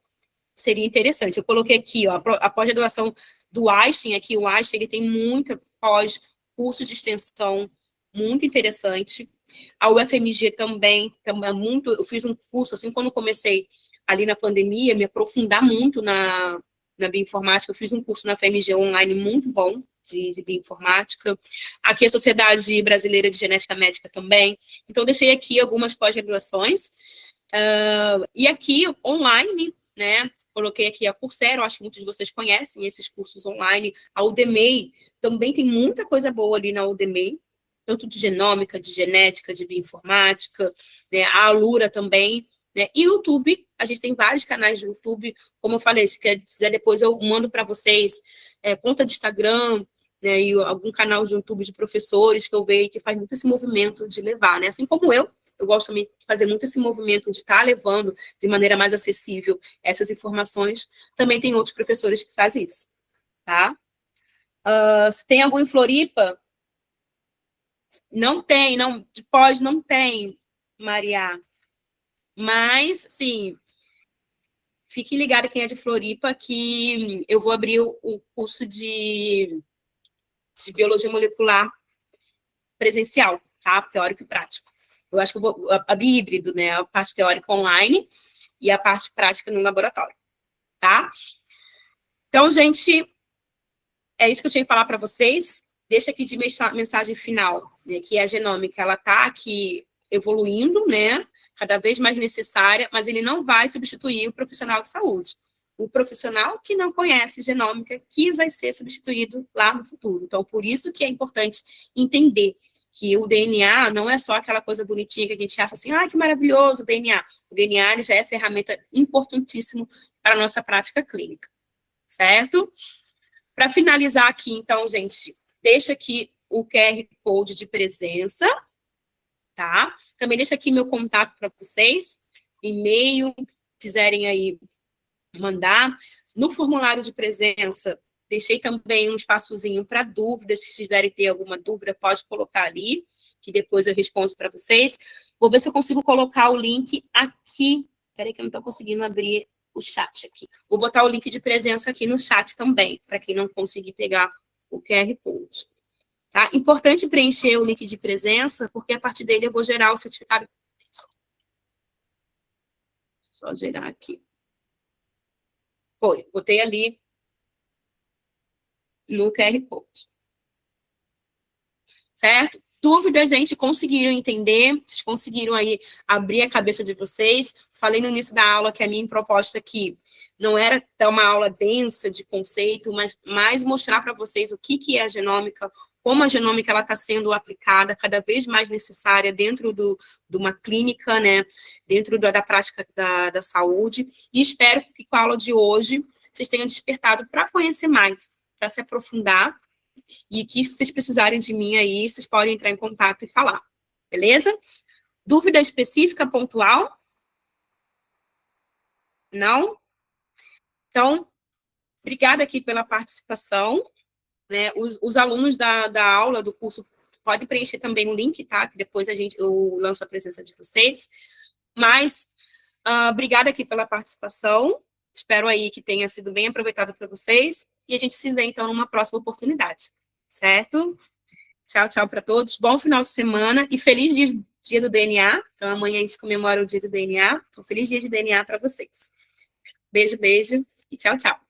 seria interessante. Eu coloquei aqui, ó, a pós-graduação do Einstein, aqui o Einstein ele tem muita curso de extensão muito interessante. A UFMG também é muito, eu fiz um curso, assim, quando comecei ali na pandemia, me aprofundar muito na bioinformática, eu fiz um curso na FMG online muito bom, de bioinformática. Aqui a Sociedade Brasileira de Genética Médica também. Então, deixei aqui algumas pós-graduações. E aqui, online, né, coloquei aqui a Coursera, eu acho que muitos de vocês conhecem esses cursos online. A Udemy também tem muita coisa boa ali na Udemy, tanto de genômica, de genética, de bioinformática, né? A Alura também, né? E o YouTube, a gente tem vários canais de YouTube, como eu falei, se quiser depois eu mando para vocês conta de Instagram, né? E algum canal de YouTube de professores que eu vejo que faz muito esse movimento de levar, né? Assim como eu gosto também de fazer muito esse movimento de estar levando de maneira mais acessível essas informações, também tem outros professores que fazem isso, tá? Se tem algum em Floripa, não tem, não tem, Maria. Mas, sim, fique ligado quem é de Floripa, que eu vou abrir o curso de Biologia Molecular presencial, tá? Teórico e prático. Eu acho que eu vou abrir híbrido, né? A parte teórica online e a parte prática no laboratório, tá? Então, gente, é isso que eu tinha que falar para vocês. Deixa aqui de mensagem final, né, que a genômica, ela está aqui evoluindo, né, cada vez mais necessária, mas ele não vai substituir o profissional de saúde. O profissional que não conhece genômica, que vai ser substituído lá no futuro. Então, por isso que é importante entender que o DNA não é só aquela coisa bonitinha que a gente acha assim, que maravilhoso o DNA. O DNA ele já é ferramenta importantíssimo para a nossa prática clínica, certo? Para finalizar aqui, então, gente, deixa aqui o QR Code de presença, tá? Também deixa aqui meu contato para vocês, e-mail, quiserem aí mandar. No formulário de presença, deixei também um espaçozinho para dúvidas, se tiverem ter alguma dúvida, pode colocar ali, que depois eu respondo para vocês. Vou ver se eu consigo colocar o link aqui. Espera aí que eu não estou conseguindo abrir o chat aqui. Vou botar o link de presença aqui no chat também, para quem não conseguir pegar o QR Code. Tá? Importante preencher o link de presença, porque a partir dele eu vou gerar o certificado. Só gerar aqui. Foi, botei ali no QR Code. Certo? Dúvidas, gente, conseguiram entender? Vocês conseguiram aí abrir a cabeça de vocês? Falei no início da aula que a minha proposta aqui não era dar uma aula densa de conceito, mas mais mostrar para vocês o que é a genômica, como a genômica está sendo aplicada, cada vez mais necessária dentro de uma clínica, né, dentro da prática da saúde. E espero que com a aula de hoje vocês tenham despertado para conhecer mais, para se aprofundar, e que vocês precisarem de mim aí, vocês podem entrar em contato e falar, beleza? Dúvida específica, pontual? Não? Então, obrigada aqui pela participação, né? Os alunos da aula, do curso, podem preencher também o link, tá? Que depois eu lanço a presença de vocês. Mas, obrigada aqui pela participação. Espero aí que tenha sido bem aproveitado para vocês. E a gente se vê, então, numa próxima oportunidade. Certo? Tchau, tchau para todos. Bom final de semana e feliz dia do DNA. Então, amanhã a gente comemora o dia do DNA. Então, feliz dia de DNA para vocês. Beijo, beijo e tchau, tchau.